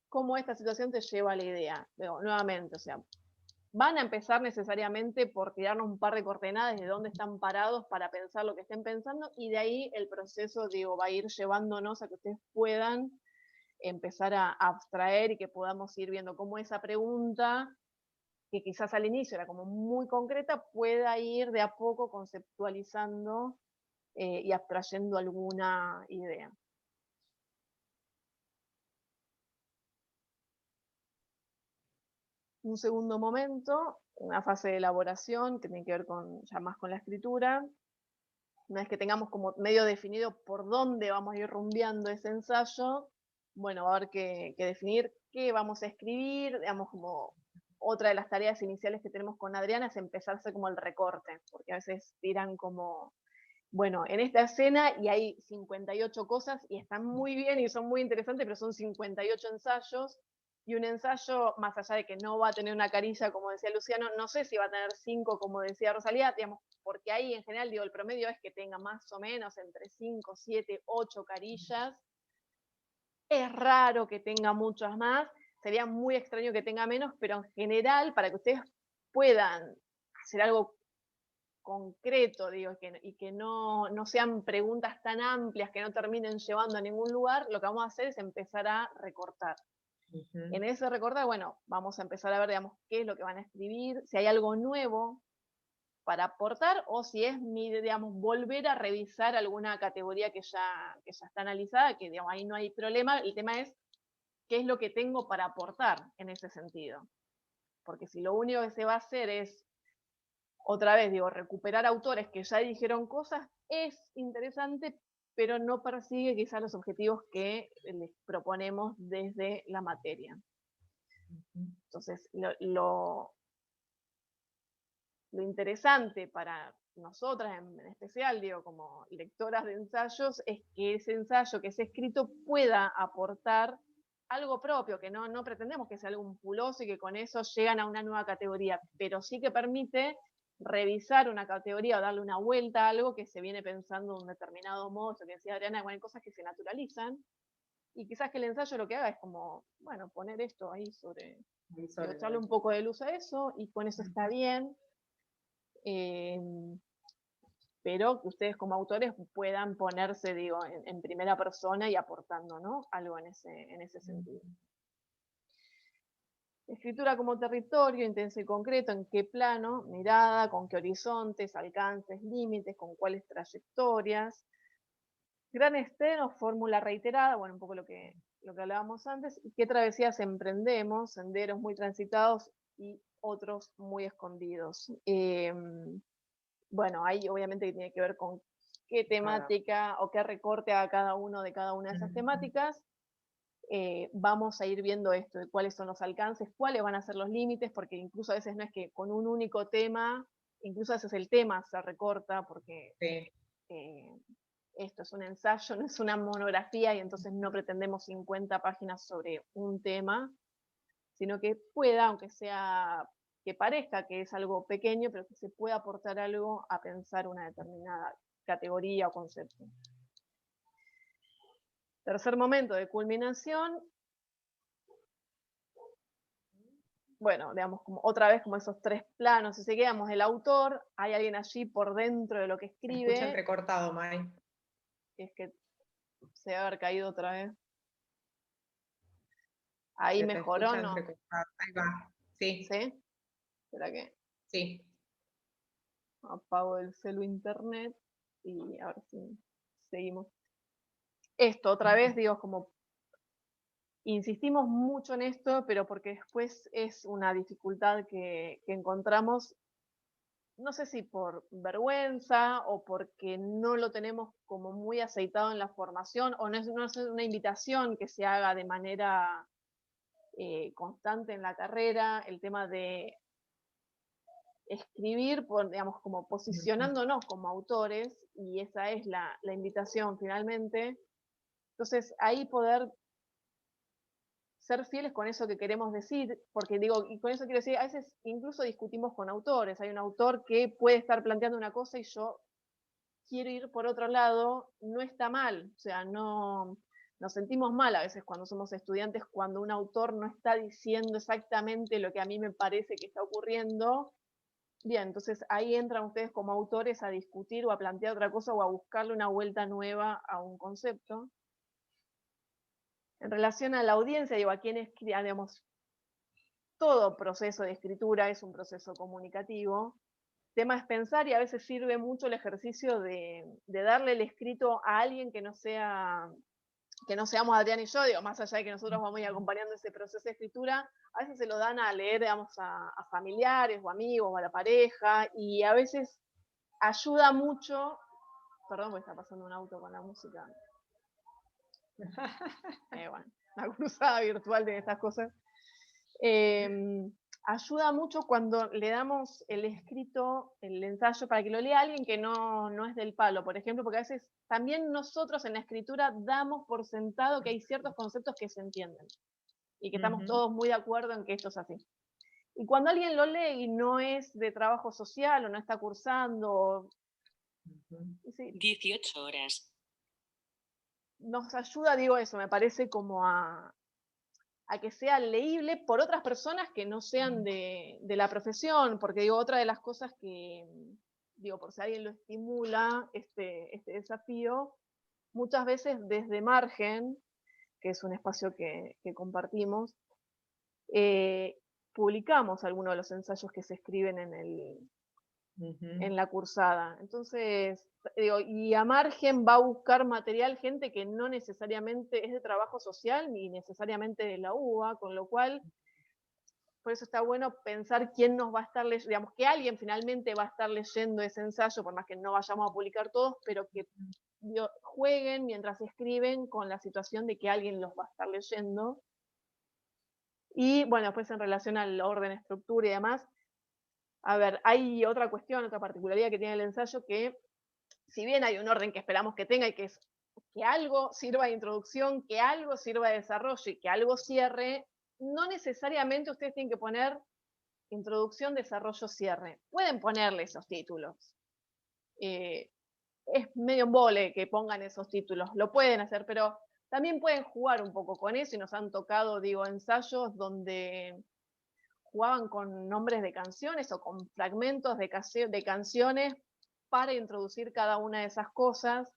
cómo esta situación te lleva a la idea. Pero, nuevamente, o sea, van a empezar necesariamente por tirarnos un par de coordenadas de dónde están parados para pensar lo que estén pensando, y de ahí el proceso, va a ir llevándonos a que ustedes puedan empezar a abstraer y que podamos ir viendo cómo esa pregunta, que quizás al inicio era como muy concreta, pueda ir de a poco conceptualizando y abstrayendo alguna idea. Un segundo momento, una fase de elaboración que tiene que ver ya más con la escritura. Una vez que tengamos como medio definido por dónde vamos a ir rumbeando ese ensayo, bueno, va a haber que definir qué vamos a escribir, digamos, como otra de las tareas iniciales que tenemos con Adriana es empezar a hacer como el recorte, porque a veces tiran como, bueno, en esta escena y hay 58 cosas y están muy bien y son muy interesantes, pero son 58 ensayos, y un ensayo, más allá de que no va a tener una carilla, como decía Luciano, no sé si va a tener 5, como decía Rosalía, digamos, porque ahí en general, el promedio es que tenga más o menos entre 5, 7, 8 carillas. Es raro que tenga muchas más, sería muy extraño que tenga menos, pero en general, para que ustedes puedan hacer algo concreto, y que no sean preguntas tan amplias que no terminen llevando a ningún lugar, lo que vamos a hacer es empezar a recortar. En ese recortar, bueno, vamos a empezar a ver, digamos, qué es lo que van a escribir, si hay algo nuevo para aportar, o si es, digamos, volver a revisar alguna categoría que ya está analizada, que, digamos, ahí no hay problema. El tema es qué es lo que tengo para aportar en ese sentido. Porque si lo único que se va a hacer es, otra vez, recuperar autores que ya dijeron cosas, es interesante, pero no persigue quizás los objetivos que les proponemos desde la materia. Entonces, lo interesante para nosotras en especial, como lectoras de ensayos, es que ese ensayo, que ese escrito pueda aportar algo propio, que no pretendemos que sea algo ampuloso y que con eso llegan a una nueva categoría, pero sí que permite revisar una categoría o darle una vuelta a algo que se viene pensando de un determinado modo, que decía Adriana, hay cosas que se naturalizan, y quizás que el ensayo lo que haga es como, bueno, poner esto ahí echarle un poco de luz a eso, y con eso está bien. Pero que ustedes como autores puedan ponerse, en primera persona y aportando, ¿no?, algo en ese sentido. Escritura como territorio, intenso y concreto, ¿en qué plano? Mirada, ¿con qué horizontes, alcances, límites, con cuáles trayectorias? Gran estreno, fórmula reiterada, bueno, un poco lo que hablábamos antes. ¿Qué travesías emprendemos? Senderos muy transitados y otros muy escondidos. Bueno, ahí obviamente que tiene que ver con qué temática o qué recorte a cada una de esas temáticas. Vamos a ir viendo esto, de cuáles son los alcances, cuáles van a ser los límites, porque incluso a veces no es que con un único tema, incluso a veces el tema se recorta, porque esto es un ensayo, no es una monografía, y entonces no pretendemos 50 páginas sobre un tema, sino que pueda, aunque sea que parezca que es algo pequeño, pero que se pueda aportar algo a pensar una determinada categoría o concepto. Tercer momento de culminación. Bueno, digamos, como otra vez como esos 3 planos, si seguíamos el autor, hay alguien allí por dentro de lo que escribe. Se escucha entrecortado, May. Es que se va a haber caído otra vez. Ahí mejoró, ¿no? Ahí va, sí. ¿Sí? ¿Será que? Sí. Apago el celu internet y a ver si seguimos. Esto, otra vez, como insistimos mucho en esto, pero porque después es una dificultad que encontramos no sé si por vergüenza o porque no lo tenemos como muy aceitado en la formación, o no es una invitación que se haga de manera constante en la carrera, el tema de escribir, digamos, como posicionándonos como autores, y esa es la invitación finalmente. Entonces, ahí poder ser fieles con eso que queremos decir, porque digo, y con eso quiero decir, a veces incluso discutimos con autores, hay un autor que puede estar planteando una cosa y yo quiero ir por otro lado, no está mal, o sea, no nos sentimos mal a veces cuando somos estudiantes, cuando un autor no está diciendo exactamente lo que a mí me parece que está ocurriendo. Bien, entonces ahí entran ustedes como autores a discutir o a plantear otra cosa o a buscarle una vuelta nueva a un concepto. En relación a la audiencia, digo, a quienes, digamos, todo proceso de escritura es un proceso comunicativo. El tema es pensar, y a veces sirve mucho el ejercicio de darle el escrito a alguien que no seamos Adrián y yo, digo, más allá de que nosotros vamos a ir acompañando ese proceso de escritura, a veces se lo dan a leer, digamos, a familiares o amigos o a la pareja, y a veces ayuda mucho. Perdón, porque está pasando un auto con la música. Bueno, la cruzada virtual de estas cosas. Ayuda mucho cuando le damos el escrito, el ensayo, para que lo lea alguien que no es del palo, por ejemplo, porque a veces también nosotros en la escritura damos por sentado que hay ciertos conceptos que se entienden y que estamos todos muy de acuerdo en que esto es así. Y cuando alguien lo lee y no es de trabajo social o no está cursando, sí, 18 horas. Nos ayuda, digo eso, me parece como a que sea leíble por otras personas que no sean de la profesión, porque digo, otra de las cosas que, digo, por si alguien lo estimula, este desafío, muchas veces desde Margen, que es un espacio que compartimos, publicamos algunos de los ensayos que se escriben en la cursada. Entonces, digo, y a Margen va a buscar material gente que no necesariamente es de trabajo social ni necesariamente de la UBA, con lo cual, por eso está bueno pensar quién nos va a estar leyendo, digamos, que alguien finalmente va a estar leyendo ese ensayo, por más que no vayamos a publicar todos, pero que jueguen mientras escriben con la situación de que alguien los va a estar leyendo. Y bueno, después en relación al orden, estructura y demás, a ver, hay otra cuestión, otra particularidad que tiene el ensayo, que si bien hay un orden que esperamos que tenga y que es que algo sirva de introducción, que algo sirva de desarrollo y que algo cierre, no necesariamente ustedes tienen que poner introducción, desarrollo, cierre. Pueden ponerle esos títulos. Es medio embole que pongan esos títulos, lo pueden hacer, pero también pueden jugar un poco con eso, y nos han tocado, digo, ensayos donde jugaban con nombres de canciones o con fragmentos de canciones para introducir cada una de esas cosas.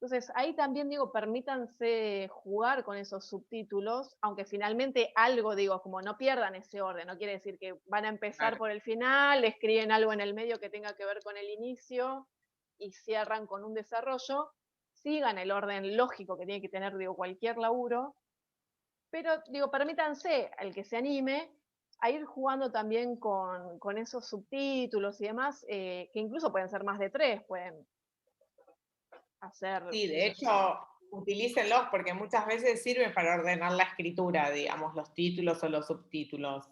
Entonces, ahí también, digo, permítanse jugar con esos subtítulos, aunque finalmente algo, digo, como no pierdan ese orden, no quiere decir que van a empezar por el final, escriben algo en el medio que tenga que ver con el inicio y cierran con un desarrollo, sigan el orden lógico que tiene que tener, digo, cualquier laburo, pero, digo, permítanse, al que se anime, a ir jugando también con esos subtítulos y demás, que incluso pueden ser más de 3, pueden hacer... Sí, de hecho, utilícenlos porque muchas veces sirven para ordenar la escritura, digamos, los títulos o los subtítulos.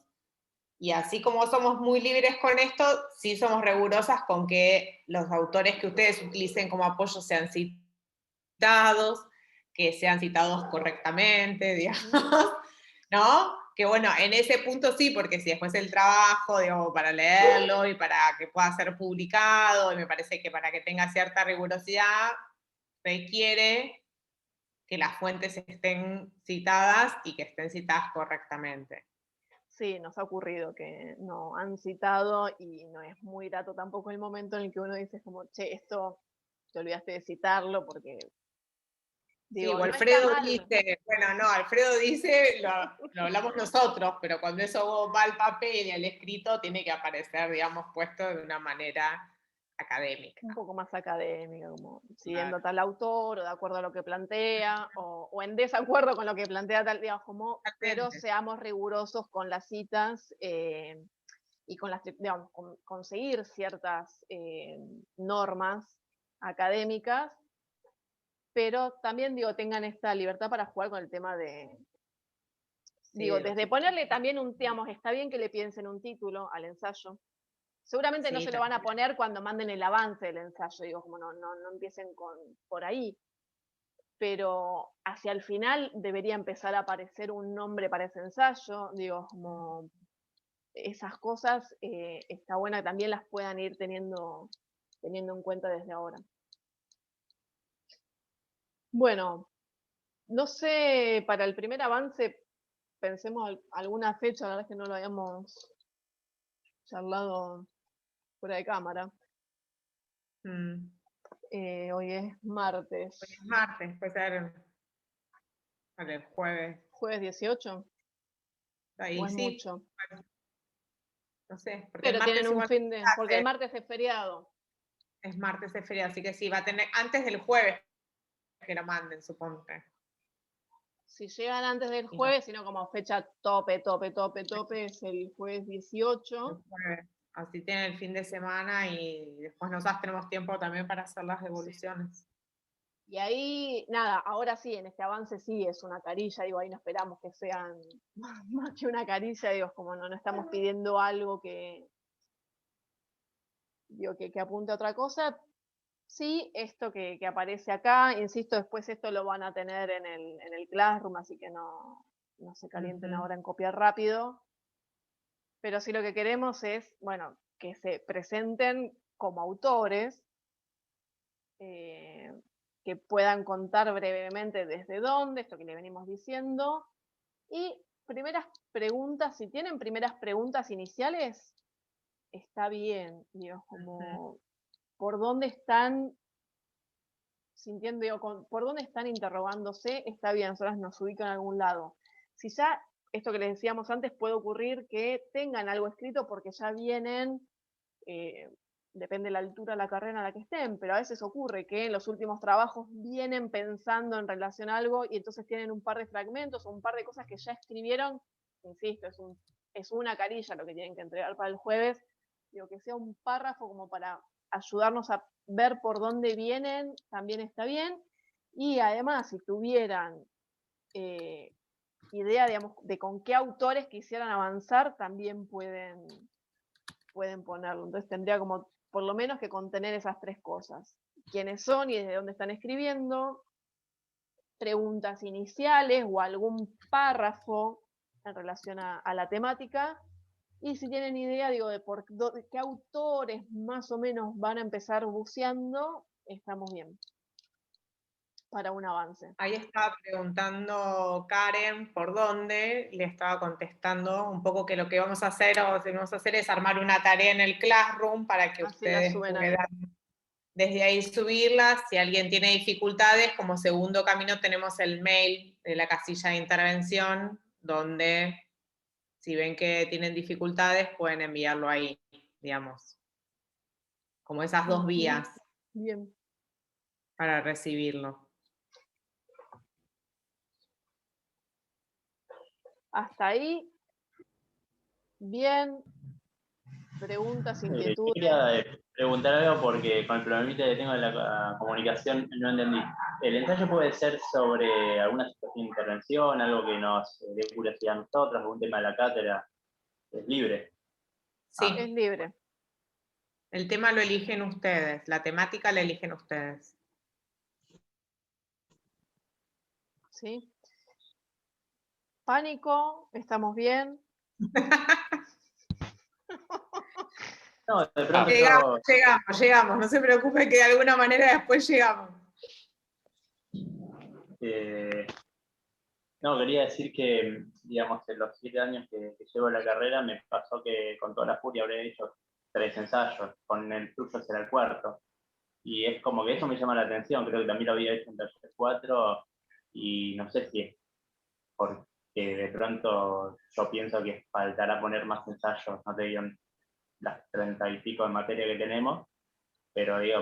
Y así como somos muy libres con esto, sí somos rigurosas con que los autores que ustedes utilicen como apoyo sean citados, que sean citados correctamente, digamos, ¿no? Que bueno, en ese punto sí, porque si después el trabajo, digo, para leerlo y para que pueda ser publicado, y me parece que para que tenga cierta rigurosidad, requiere que las fuentes estén citadas y que estén citadas correctamente. Sí, nos ha ocurrido que no han citado y no es muy grato tampoco el momento en el que uno dice como, che, esto te olvidaste de citarlo porque... Digo, sí, o no Alfredo está mal. dice, bueno, no, Alfredo dice, lo hablamos nosotros, pero cuando eso va al papel y al escrito, tiene que aparecer, digamos, puesto de una manera académica. Un poco más académica, como siguiendo a tal autor o de acuerdo a lo que plantea, o en desacuerdo con lo que plantea tal, digamos, como, pero seamos rigurosos con las citas. y con las, digamos, conseguir ciertas normas académicas, pero también, digo, tengan esta libertad para jugar con el tema de, digo, de los desde ponerle también digamos, está bien que le piensen un título al ensayo. Seguramente no Sí, se lo van a poner cuando manden el avance del ensayo, digo, como no empiecen por ahí. Pero hacia el final debería empezar a aparecer un nombre para ese ensayo, digo, como esas cosas está buena que también las puedan ir teniendo en cuenta desde ahora. Bueno, no sé, para el primer avance pensemos alguna fecha, la verdad es que no lo habíamos charlado fuera de cámara. Mm. Hoy es martes. Hoy es martes, puede ser el jueves. ¿Jueves 18? Ahí ¿O es sí, mucho? no sé, porque el Pero martes tienen un igual fin de... Porque el martes es feriado. es martes de feria, así que sí, va a tener antes del jueves que lo manden, suponte. Si llegan antes del Y no. jueves, sino como fecha tope, es el jueves 18. El jueves. Así tienen el fin de semana y después nosotros tenemos tiempo también para hacer las devoluciones. Y ahí, nada, ahora sí, en este avance sí es una carilla, digo, ahí no esperamos que sean más que una carilla, digo, como no estamos pidiendo algo que, digo, que apunte a otra cosa. Sí, esto que aparece acá, insisto, después esto lo van a tener en el Classroom, así que no se calienten ahora en copiar rápido. Pero sí lo que queremos es, bueno, que se presenten como autores, que puedan contar brevemente desde dónde, esto que le venimos diciendo, y primeras preguntas, si tienen primeras preguntas iniciales, está bien, digo, como por dónde están sintiendo, digo, por dónde están interrogándose, está bien, nosotros nos ubican en algún lado. Si ya, esto que les decíamos antes, puede ocurrir que tengan algo escrito porque ya vienen, depende de la altura de la carrera en la que estén, pero a veces ocurre que en los últimos trabajos vienen pensando en relación a algo y entonces tienen un par de fragmentos o un par de cosas que ya escribieron, insisto, es una carilla lo que tienen que entregar para el jueves, digo, que sea un párrafo como para ayudarnos a ver por dónde vienen, también está bien, y además si tuvieran idea, digamos, de con qué autores quisieran avanzar, también pueden ponerlo. Entonces tendría como por lo menos que contener esas tres cosas. Quiénes son y desde dónde están escribiendo, preguntas iniciales o algún párrafo en relación a la temática, y si tienen idea, digo, de qué autores más o menos van a empezar buceando, estamos bien para un avance. Ahí estaba preguntando Karen por dónde, le estaba contestando un poco que lo que vamos a hacer es armar una tarea en el Classroom para que Así la ustedes suben puedan ahí. desde ahí subirlas. Si alguien tiene dificultades, como segundo camino tenemos el mail de la casilla de intervención, donde si ven que tienen dificultades pueden enviarlo ahí, digamos. Como esas dos vías Bien. para recibirlo. Hasta ahí, bien. Preguntas, inquietudes. Quería preguntar algo porque con el problemita que tengo de la comunicación no entendí. ¿El ensayo puede ser sobre alguna situación de intervención, algo que nos dé curiosidad a nosotros, algún tema de la cátedra? ¿Es libre? Sí. Es libre. El tema lo eligen ustedes, la temática la eligen ustedes. ¿Sí? Pánico, ¿estamos bien? No, de pronto Llegamos, no se preocupe que de alguna manera después llegamos. no, quería decir que, digamos, en los 7 años que llevo la carrera me pasó que con toda la furia habré hecho 3 ensayos, con el tuyo será el cuarto. Y es como que eso me llama la atención, creo que también lo había hecho en taller 4 y no sé si es porque de pronto yo pienso que faltará poner más ensayos, no te digo las 30 y pico de materia que tenemos, pero digo,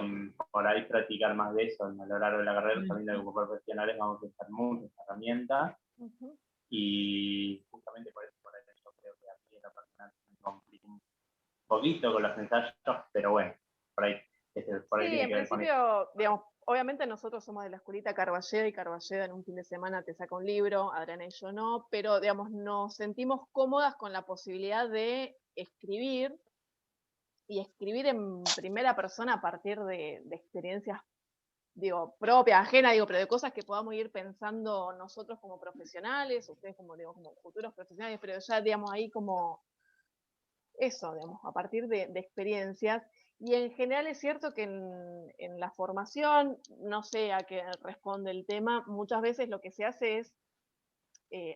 por ahí practicar más de eso a lo largo de la carrera, también como profesionales vamos a usar muchas herramientas y justamente por eso yo creo que a mí en lo personal me complica poquito con los ensayos, pero bueno, por ahí, por ahí Sí, tiene en que ver con eso. principio, digamos, obviamente nosotros somos de la escuelita Carballeda y Carballeda en un fin de semana te saca un libro, Adriana y yo no, pero digamos, nos sentimos cómodas con la posibilidad de escribir y escribir en primera persona a partir de experiencias, digo, propias, ajenas, digo, pero de cosas que podamos ir pensando nosotros como profesionales, ustedes como, digo, como futuros profesionales, pero ya, digamos, ahí como eso, digamos, a partir de experiencias. Y en general es cierto que en la formación, no sé a qué responde el tema, muchas veces lo que se hace es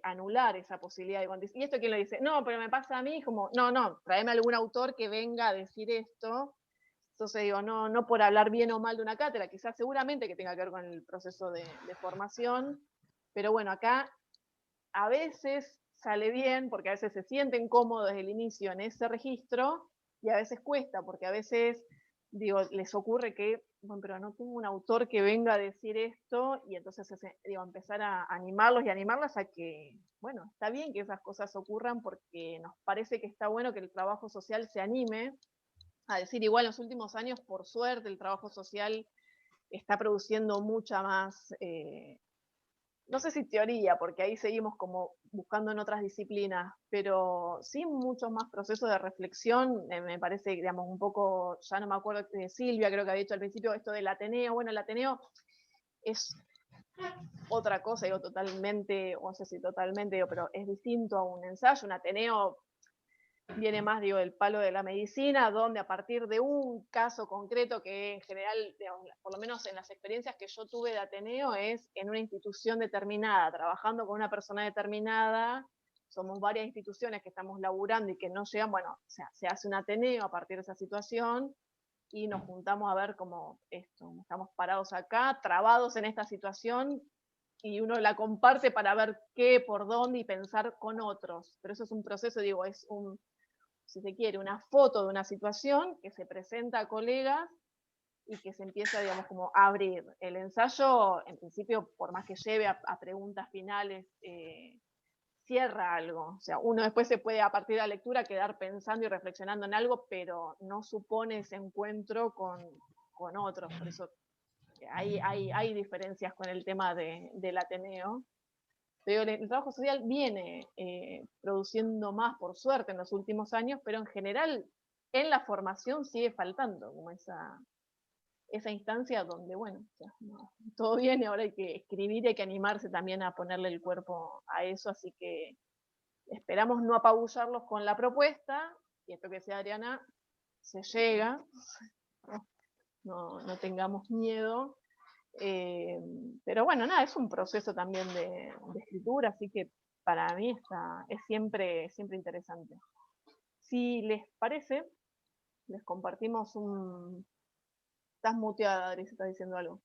anular esa posibilidad. ¿Y esto quién lo dice? No, pero me pasa a mí, como, no, tráeme algún autor que venga a decir esto. Entonces digo, no por hablar bien o mal de una cátedra, quizás seguramente que tenga que ver con el proceso de formación, pero bueno, acá a veces sale bien, porque a veces se sienten cómodos desde el inicio en ese registro, y a veces cuesta, porque a veces, digo, les ocurre que, bueno, pero no tengo un autor que venga a decir esto, y entonces, digo, empezar a animarlos y animarlas a que, bueno, está bien que esas cosas ocurran, porque nos parece que está bueno que el trabajo social se anime a decir, igual en los últimos años, por suerte, el trabajo social está produciendo mucha más, no sé si teoría, porque ahí seguimos como buscando en otras disciplinas, pero sí muchos más procesos de reflexión. Me parece, digamos, un poco, ya no me acuerdo de Silvia, creo que había dicho al principio esto del Ateneo. Bueno, el Ateneo es otra cosa, digo, totalmente, o no sé si totalmente, digo, pero es distinto a un ensayo. Un Ateneo viene más, digo, del palo de la medicina, donde a partir de un caso concreto que en general, digamos, por lo menos en las experiencias que yo tuve de Ateneo, es en una institución determinada, trabajando con una persona determinada, somos varias instituciones que estamos laburando y que no llegan, bueno, o sea, se hace un Ateneo a partir de esa situación y nos juntamos a ver cómo esto, estamos parados acá, trabados en esta situación, y uno la comparte para ver qué, por dónde y pensar con otros. Pero eso es un proceso, digo, es un, si se quiere, una foto de una situación que se presenta a colegas y que se empieza, digamos, como a abrir. El ensayo, en principio, por más que lleve a preguntas finales, cierra algo. O sea, uno después se puede, a partir de la lectura, quedar pensando y reflexionando en algo, pero no supone ese encuentro con otros. Por eso hay diferencias con el tema del Ateneo. Pero el trabajo social viene produciendo más, por suerte, en los últimos años, pero en general en la formación sigue faltando como esa instancia donde, bueno, o sea, no, todo viene, ahora hay que escribir y hay que animarse también a ponerle el cuerpo a eso, así que esperamos no apabullarlos con la propuesta, y esto que decía Adriana, se llega, no tengamos miedo. Pero bueno, nada, es un proceso también de escritura, así que para mí es siempre interesante. Si les parece, les compartimos un... Estás muteada, Adri, si estás diciendo algo.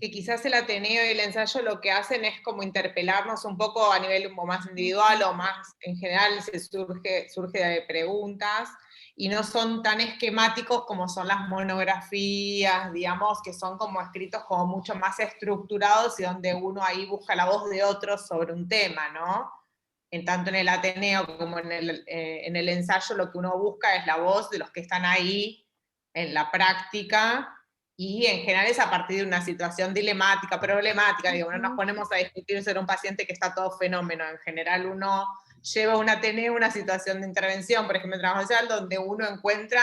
Que quizás el Ateneo y el ensayo lo que hacen es como interpelarnos un poco a nivel más individual o más en general, surge de preguntas, y no son tan esquemáticos como son las monografías, digamos, que son como escritos como mucho más estructurados y donde uno ahí busca la voz de otros sobre un tema, ¿no? Tanto en el Ateneo como en el ensayo lo que uno busca es la voz de los que están ahí en la práctica, y en general es a partir de una situación dilemática, problemática, digo, no nos ponemos a discutir sobre un paciente que está todo fenómeno, en general uno lleva un Ateneo, una situación de intervención, por ejemplo, en trabajo social, donde uno encuentra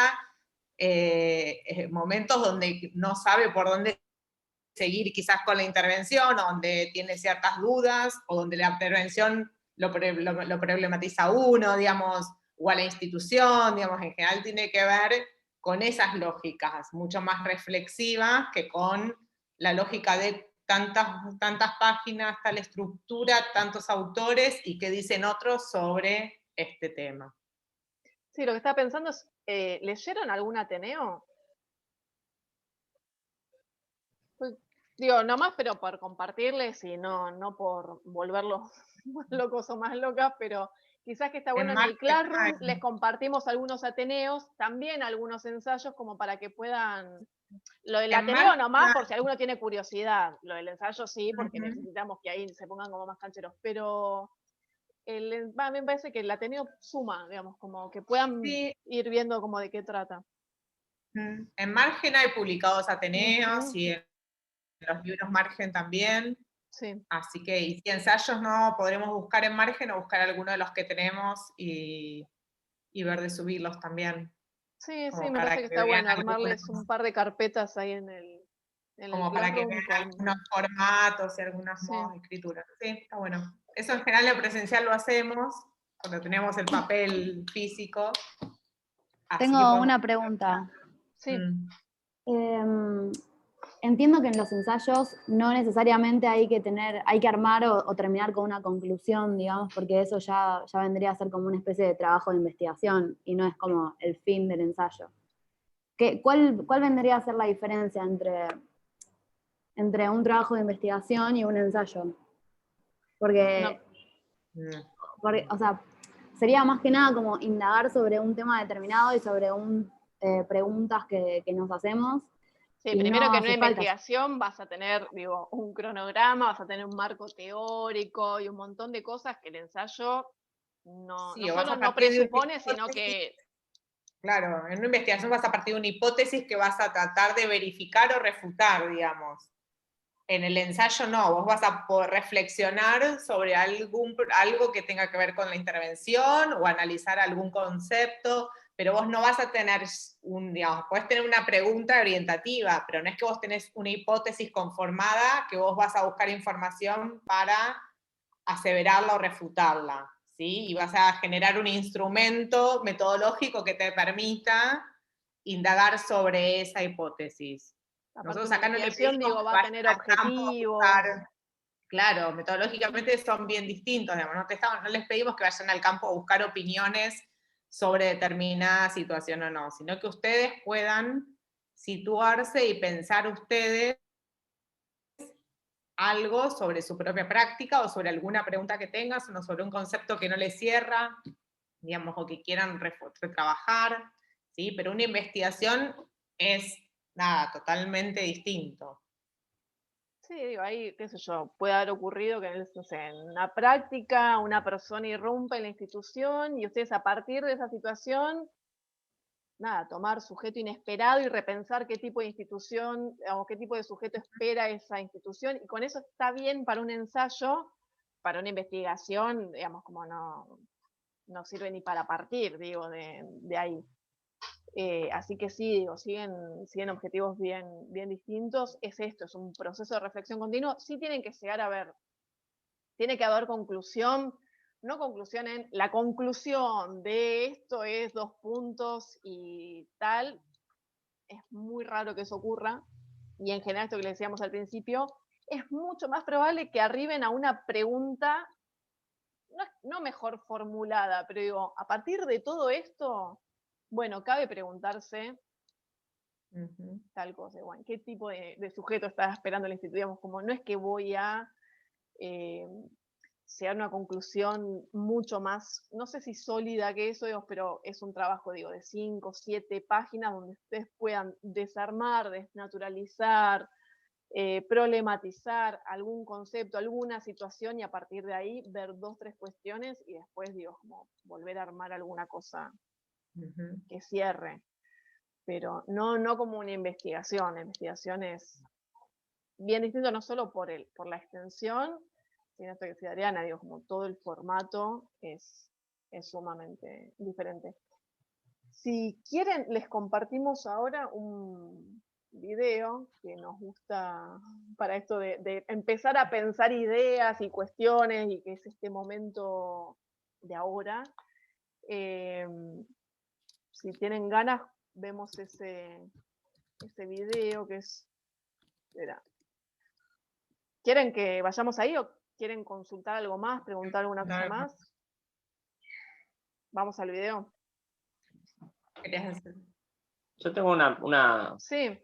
momentos donde no sabe por dónde seguir quizás con la intervención, o donde tiene ciertas dudas, o donde la intervención lo problematiza a uno, digamos, o a la institución, digamos, en general tiene que ver con esas lógicas, mucho más reflexivas que con la lógica de tantas páginas, tal estructura, tantos autores, y qué dicen otros sobre este tema. Sí, lo que estaba pensando es, ¿leyeron algún Ateneo? Pues, digo, nomás, pero por compartirles y no por volverlos más locos o más locas, pero quizás que está bueno en el Classroom, les compartimos algunos Ateneos, también algunos ensayos, como para que puedan... Lo del Ateneo nomás, por si alguno tiene curiosidad. Lo del ensayo sí, porque necesitamos que ahí se pongan como más cancheros. Pero me parece que el Ateneo suma, digamos, como que puedan Sí. ir viendo como de qué trata. En Margen hay publicados Ateneos Ujú. y en los libros Margen también. Sí. Así que, y si ensayos no, podremos buscar en Margen o buscar alguno de los que tenemos y ver de subirlos también. Sí, Como sí, me para parece que que está vean bueno armarles un par de carpetas ahí en el como para que Classroom vean algunos formatos y algunos Sí. modos de escritura. Sí, está bueno. Eso en general en presencial lo hacemos, cuando tenemos el papel físico. Así que Tengo podemos- una pregunta. Sí. Entiendo que en los ensayos no necesariamente hay que armar o terminar con una conclusión, digamos, porque eso ya vendría a ser como una especie de trabajo de investigación y no es como el fin del ensayo. ¿Cuál vendría a ser la diferencia entre un trabajo de investigación y un ensayo? Porque, o sea, sería más que nada como indagar sobre un tema determinado y sobre preguntas que nos hacemos. Sí, Y primero no que en una hace falta. investigación vas a tener, digo, un cronograma, vas a tener un marco teórico y un montón de cosas que el ensayo no Sí, o vas solo a no partir de una presupone, sino hipótesis. que... Claro, en una investigación vas a partir de una hipótesis que vas a tratar de verificar o refutar, digamos. En el ensayo no, vos vas a poder reflexionar sobre algo que tenga que ver con la intervención o analizar algún concepto, pero vos no vas a tener digamos, podés tener una pregunta orientativa, pero no es que vos tenés una hipótesis conformada que vos vas a buscar información para aseverarla o refutarla, ¿sí? Y vas a generar un instrumento metodológico que te permita indagar sobre esa hipótesis. Aparte, Nosotros una acá no le investigación, pedimos digo, que va a vayan tener al campo a objetivos. buscar. Claro, metodológicamente son bien distintos, digamos, no les pedimos que vayan al campo a buscar opiniones sobre determinada situación o no, sino que ustedes puedan situarse y pensar ustedes algo sobre su propia práctica o sobre alguna pregunta que tengas o sobre un concepto que no les cierra, digamos, o que quieran retrabajar, ¿sí? Pero una investigación es, nada, totalmente distinto. Sí, digo, ahí, qué sé yo, puede haber ocurrido que, no sé, en una práctica una persona irrumpa en la institución y ustedes a partir de esa situación, nada, tomar sujeto inesperado y repensar qué tipo de institución o qué tipo de sujeto espera esa institución, y con eso está bien para un ensayo, para una investigación, digamos, como no sirve ni para partir, digo, de ahí. Así que sí, digo, siguen objetivos bien distintos. Es esto, es un proceso de reflexión continuo. Sí tienen que llegar a ver, tiene que haber conclusión, no conclusión en la conclusión de esto es 2 puntos y tal. Es muy raro que eso ocurra. Y en general, esto que le decíamos al principio, es mucho más probable que arriben a una pregunta, no mejor formulada, pero digo, a partir de todo esto, bueno, cabe preguntarse tal cosa, bueno, qué tipo de sujeto está esperando el instituto, digamos, como no es que voy a llegar a una conclusión mucho más, no sé si sólida que eso, digamos, pero es un trabajo, digo, de 5 o 7 páginas donde ustedes puedan desarmar, desnaturalizar, problematizar algún concepto, alguna situación y a partir de ahí ver 2 o 3 cuestiones y después, digo, como volver a armar alguna cosa que cierre. Pero no como una investigación. La investigación es bien distinto no solo por la extensión, sino esto que decía Adriana, digo, como todo el formato es sumamente diferente. Si quieren, les compartimos ahora un video que nos gusta para esto de empezar a pensar ideas y cuestiones y que es este momento de ahora. Si tienen ganas, vemos ese video que es... Espera. ¿Quieren que vayamos ahí o quieren consultar algo más, preguntar alguna cosa más? Vamos al video. ¿Querías hacer? Yo tengo Sí.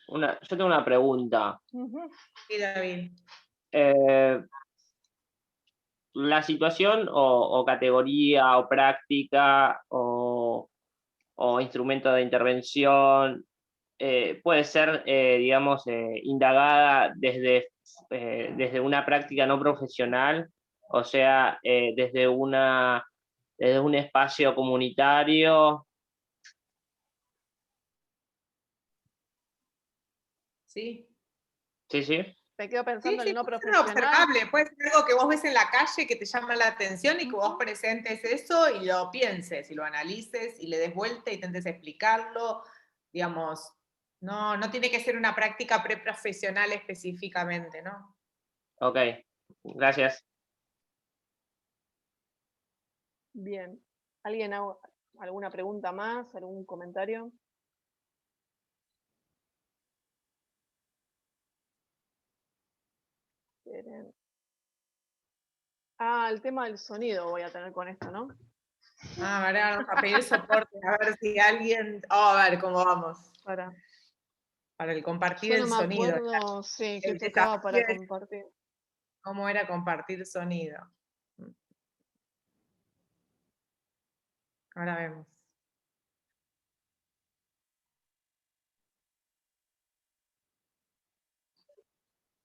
Yo tengo una pregunta. Sí, David. La situación o categoría o práctica o instrumento de intervención puede ser, digamos, indagada desde una práctica no profesional, o sea, desde un espacio comunitario. Sí. Sí, sí. Me quedo pensando Sí, en no puede ser profesional. observable, puede ser algo que vos ves en la calle que te llama la atención y que vos presentes eso y lo pienses y lo analices y le des vuelta y intentes explicarlo. Digamos, no tiene que ser una práctica preprofesional específicamente, ¿no? Ok, gracias. Bien. ¿Alguien hago alguna pregunta más? ¿Algún comentario? Esperen. Ah, el tema del sonido voy a tener con esto, ¿no? Ah, ahora vamos a pedir soporte, a ver si alguien... Oh, a ver cómo vamos. Para el compartir Yo el no me sonido. acuerdo, sí, qué El tocaba para desafío es compartir. cómo era compartir sonido. Ahora vemos.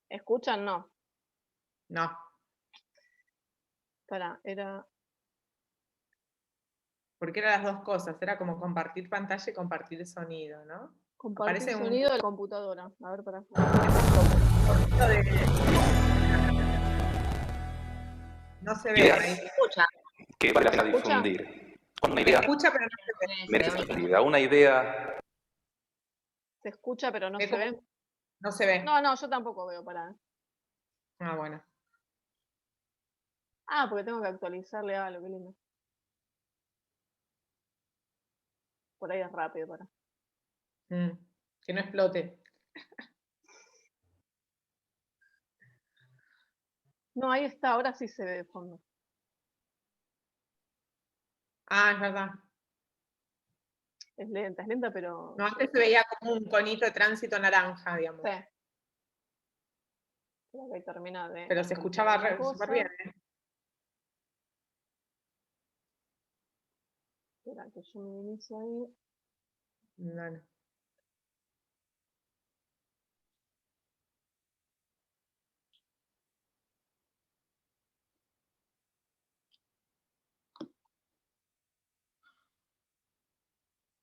¿Escuchan? No. No. Era... Porque eran las dos cosas, era como compartir pantalla y compartir sonido, ¿no? Compartir Aparece un sonido de la computadora. A ver, para. poquito de... No se ve. Ideas Ahí. Escucha. que vale la pena ¿Se escucha? difundir. Cuando una Se idea escucha, pero no se ve. merece ser difundida, una idea Se escucha, pero no ¿Ve se cómo? ve. No se ve. No, yo tampoco veo, para. Ah, bueno. Ah, porque tengo que actualizarle algo, qué lindo. Por ahí es rápido, para. Que no explote. No, ahí está, ahora sí se ve de fondo. Ah, es verdad. Es lenta, pero... No, antes se veía como un conito de tránsito naranja, digamos. Sí. Creo que termina de... Pero se escuchaba la cosa. súper bien. Espera, que yo me inicio ahí. No.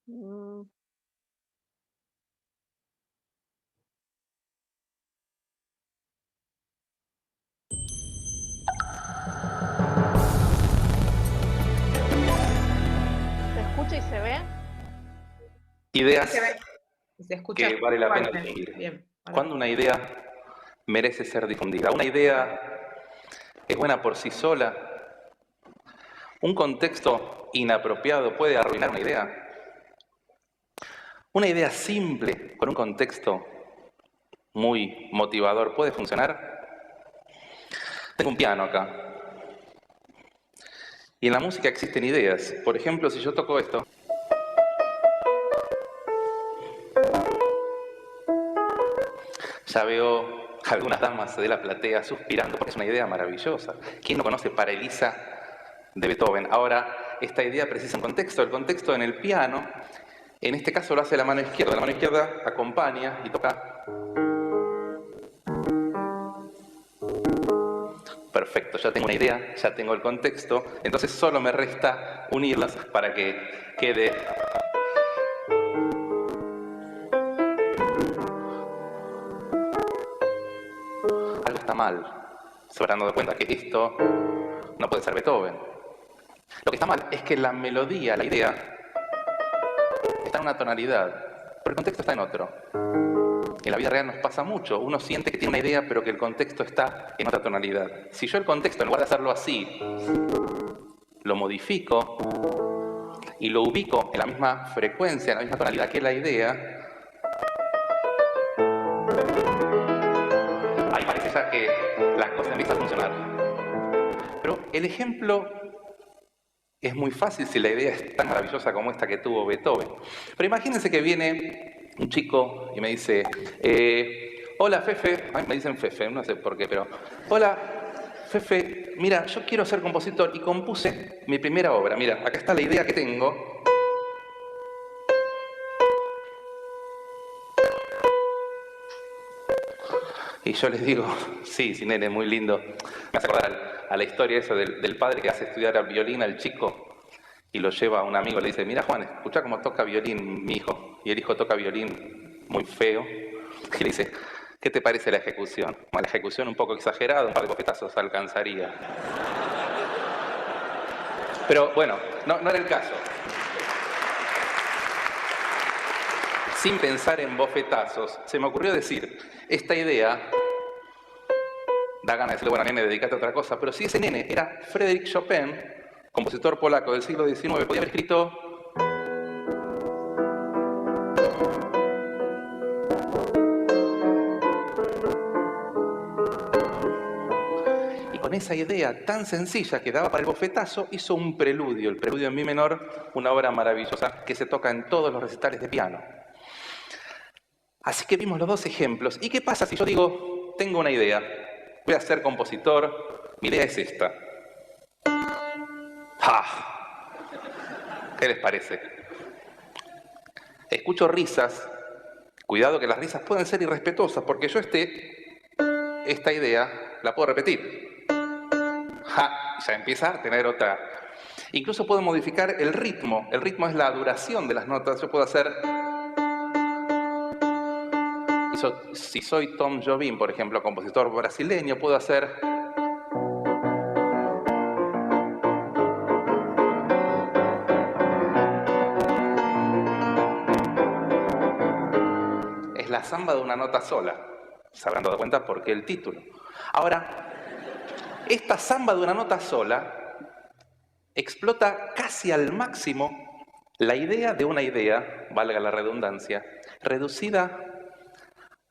Mm. ¿Se escucha y se ve? ideas Se ve. Se escucha que vale la pena fuerte. difundir. Bien. Cuando una idea merece ser difundida. Una idea es buena por sí sola. Un contexto inapropiado puede arruinar una idea. Una idea simple con un contexto muy motivador puede funcionar. Tengo un piano acá. Y en la música existen ideas. Por ejemplo, si yo toco esto, ya veo algunas damas de la platea suspirando porque es una idea maravillosa. ¿Quién no conoce Paralisa de Beethoven? Ahora, esta idea precisa un contexto. El contexto en el piano, en este caso lo hace la mano izquierda. La mano izquierda acompaña y toca. Perfecto, ya tengo una idea, ya tengo el contexto, entonces solo me resta unirlas para que quede algo está mal. Se habrán dado cuenta que esto no puede ser Beethoven. Lo que está mal es que la melodía, la idea, está en una tonalidad, pero el contexto está en otro. En la vida real nos pasa mucho. Uno siente que tiene una idea, pero que el contexto está en otra tonalidad. Si yo el contexto, en lugar de hacerlo así, lo modifico y lo ubico en la misma frecuencia, en la misma tonalidad que la idea, ahí parece ya que la cosa empieza a funcionar. Pero el ejemplo es muy fácil si la idea es tan maravillosa como esta que tuvo Beethoven. Pero imagínense que viene un chico y me dice, hola Fefe, ay, me dicen Fefe, no sé por qué, pero hola Fefe, mira, yo quiero ser compositor y compuse mi primera obra. Mira, acá está la idea que tengo. Y yo les digo, sí, nene, muy lindo. Me hace acordar a la historia esa del padre que hace estudiar al violín al chico y lo lleva a un amigo y le dice, mira Juan, escuchá cómo toca violín mi hijo. Y el hijo toca violín muy feo. Y le dice, ¿qué te parece la ejecución? Bueno, la ejecución un poco exagerada, un par de bofetazos alcanzaría. Pero bueno, no era el caso. Sin pensar en bofetazos, se me ocurrió decir, esta idea, da ganas de decirle, bueno, nene, dedícate a otra cosa, pero si ese nene era Frédéric Chopin, compositor polaco del siglo XIX, podía haber escrito... Y con esa idea tan sencilla que daba para el bofetazo, hizo un preludio, el preludio en mi menor, una obra maravillosa que se toca en todos los recitales de piano. Así que vimos los dos ejemplos. ¿Y qué pasa si yo digo, tengo una idea, voy a ser compositor, mi idea es esta? ¡Ja! ¿Qué les parece? Escucho risas. Cuidado que las risas pueden ser irrespetuosas, porque yo esta idea la puedo repetir. ¡Ja! Ya empieza a tener otra. Incluso puedo modificar el ritmo. El ritmo es la duración de las notas. Yo puedo hacer... Si soy Tom Jobim, por ejemplo, compositor brasileño, puedo hacer... Es la samba de una nota sola. Se habrán dado cuenta por qué el título. Ahora, esta samba de una nota sola explota casi al máximo la idea de una idea, valga la redundancia, reducida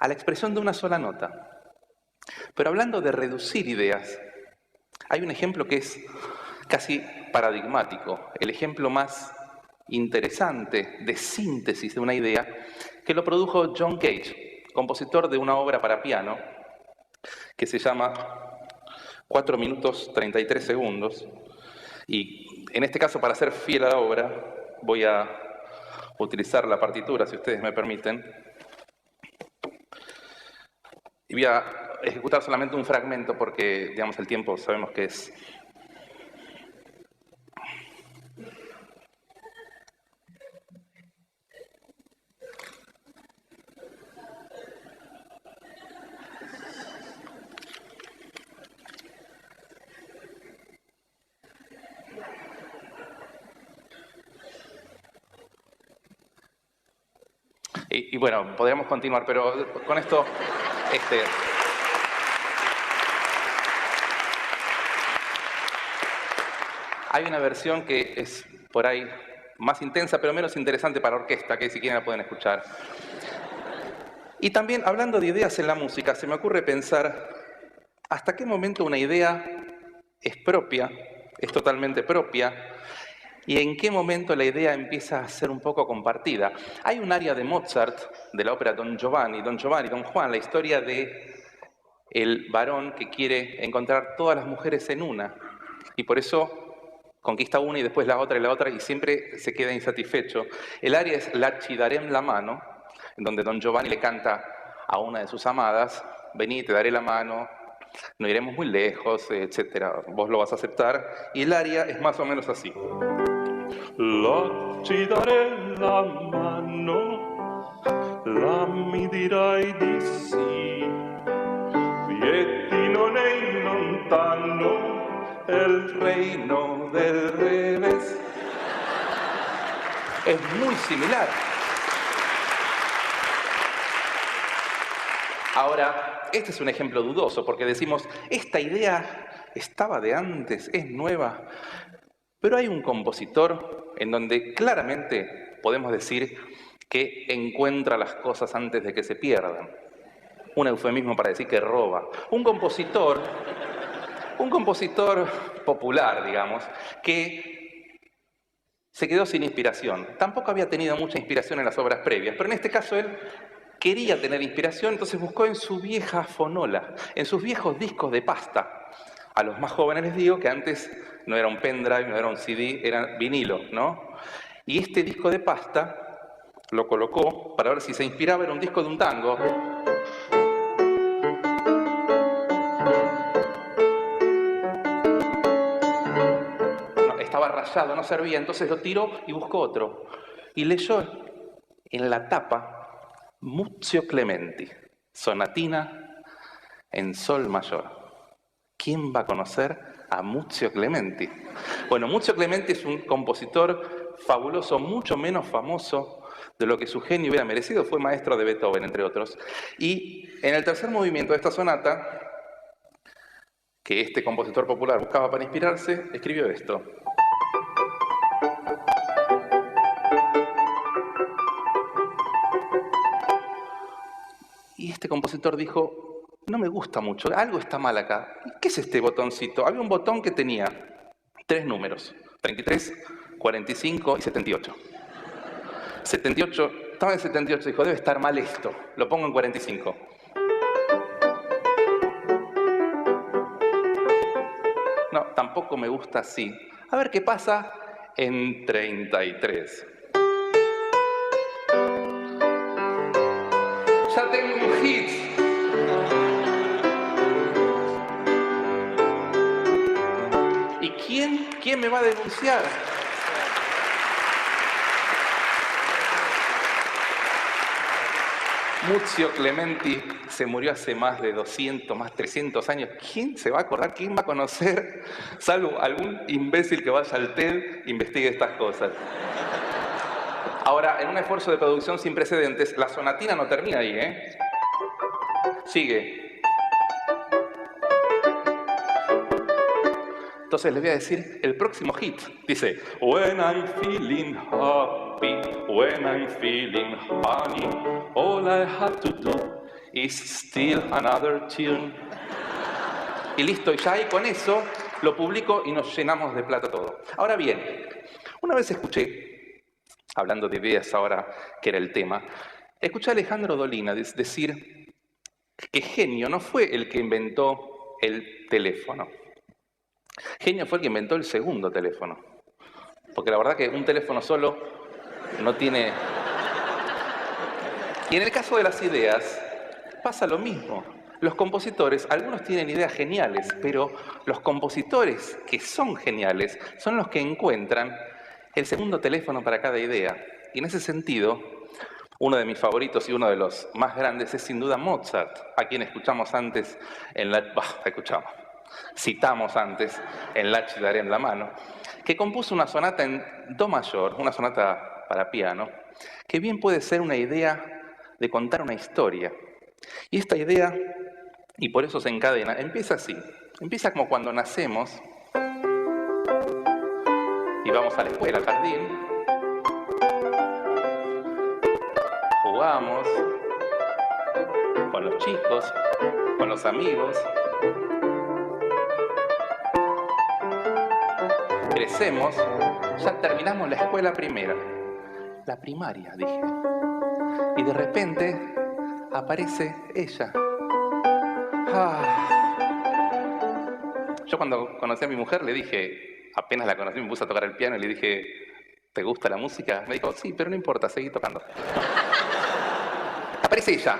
a la expresión de una sola nota. Pero hablando de reducir ideas, hay un ejemplo que es casi paradigmático, el ejemplo más interesante de síntesis de una idea, que lo produjo John Cage, compositor de una obra para piano que se llama 4 minutos 33 segundos. Y en este caso, para ser fiel a la obra, voy a utilizar la partitura, si ustedes me permiten. Y voy a ejecutar solamente un fragmento porque, digamos, el tiempo sabemos que es... Y bueno, podríamos continuar, pero con esto... Hay una versión que es por ahí más intensa, pero menos interesante para orquesta, que si quieren la pueden escuchar. Y también, hablando de ideas en la música, se me ocurre pensar hasta qué momento una idea es propia, es totalmente propia, y en qué momento la idea empieza a ser un poco compartida. Hay un aria de Mozart, de la ópera Don Giovanni, Don Juan, la historia de el varón que quiere encontrar todas las mujeres en una, y por eso conquista una y después la otra y siempre se queda insatisfecho. El aria es La ci darem la mano, en donde Don Giovanni le canta a una de sus amadas, vení, te daré la mano, no iremos muy lejos, etc. Vos lo vas a aceptar. Y el aria es más o menos así. La ci daré la mano, la mi dirai di sì, Vieti non è lontano, el reino del revés. Es muy similar. Ahora, este es un ejemplo dudoso, porque decimos, esta idea estaba de antes, es nueva, pero hay un compositor en donde claramente podemos decir que encuentra las cosas antes de que se pierdan. Un eufemismo para decir que roba. Un compositor popular, digamos, que se quedó sin inspiración. Tampoco había tenido mucha inspiración en las obras previas, pero en este caso él quería tener inspiración, entonces buscó en su vieja fonola, en sus viejos discos de pasta. A los más jóvenes les digo que antes no era un pendrive, no era un CD, era vinilo, ¿no? Y este disco de pasta lo colocó para ver si se inspiraba, era un disco de un tango. fallado, no servía, entonces lo tiró y buscó otro. Y leyó en la tapa Muzio Clementi, sonatina en sol mayor. ¿Quién va a conocer a Muzio Clementi? Bueno, Muzio Clementi es un compositor fabuloso, mucho menos famoso de lo que su genio hubiera merecido. Fue maestro de Beethoven, entre otros. Y en el tercer movimiento de esta sonata, que este compositor popular buscaba para inspirarse, escribió esto. Y este compositor dijo, no me gusta mucho, algo está mal acá. ¿Qué es este botoncito? Había un botón que tenía 3 números, 33, 45 y 78. 78, estaba en 78, dijo, debe estar mal esto, lo pongo en 45. No, tampoco me gusta así. A ver qué pasa en 33. Ya tengo un hit. ¿Y quién me va a denunciar? Muzio Clementi se murió hace más de 200, más 300 años. ¿Quién se va a acordar? ¿Quién va a conocer? Salvo algún imbécil que vaya al TED e investigue estas cosas. Ahora, en un esfuerzo de producción sin precedentes, la sonatina no termina ahí, ¿eh? Sigue. Entonces les voy a decir el próximo hit. Dice, When I'm feeling happy, when I'm feeling honey, all I have to do is steal another tune. Y listo, y ya ahí con eso lo publico y nos llenamos de plata todo. Ahora bien, una vez escuché, hablando de ideas ahora que era el tema, escuché a Alejandro Dolina decir que genio no fue el que inventó el teléfono. Genio fue el que inventó el segundo teléfono. Porque la verdad que un teléfono solo no tiene... Y en el caso de las ideas, pasa lo mismo. Los compositores, algunos tienen ideas geniales, pero los compositores que son geniales son los que encuentran el segundo teléfono para cada idea. Y en ese sentido, uno de mis favoritos y uno de los más grandes es sin duda Mozart, a quien escuchamos antes en la... citamos antes en La ci darem la mano, que compuso una sonata en do mayor, una sonata para piano, que bien puede ser una idea de contar una historia. Y esta idea, y por eso se encadena, empieza así. Empieza como cuando nacemos y vamos a la escuela, al jardín, jugamos con los chicos, con los amigos, crecemos, ya terminamos la escuela primera, la primaria, dije, y de repente aparece ella. Yo cuando conocí a mi mujer le dije, apenas la conocí, me puse a tocar el piano y le dije, ¿te gusta la música? Me dijo, sí, pero no importa, seguí tocando. Aparece ella.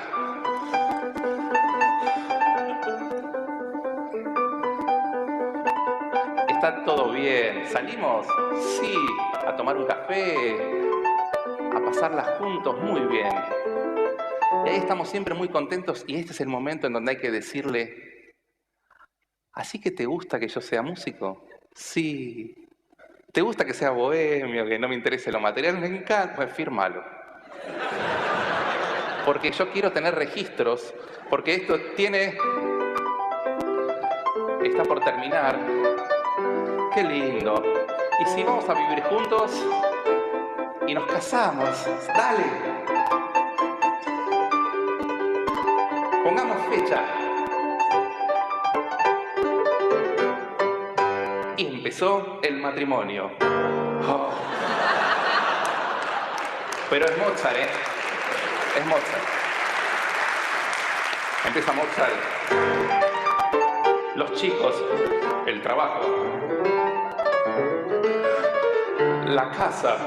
Está todo bien. ¿Salimos? Sí. A tomar un café, a pasarla juntos, muy bien. Y ahí estamos siempre muy contentos y este es el momento en donde hay que decirle, ¿así que te gusta que yo sea músico? Sí. ¿Te gusta que sea bohemio, que no me interese lo material? Me encanta, pues fírmalo. Porque yo quiero tener registros, porque esto está por terminar. Qué lindo. Y si vamos a vivir juntos y nos casamos, dale. Pongamos fecha. Y empezó el matrimonio. Oh. Pero es Mozart, ¿eh? Es Mozart. Empieza Mozart. Los chicos, el trabajo, la casa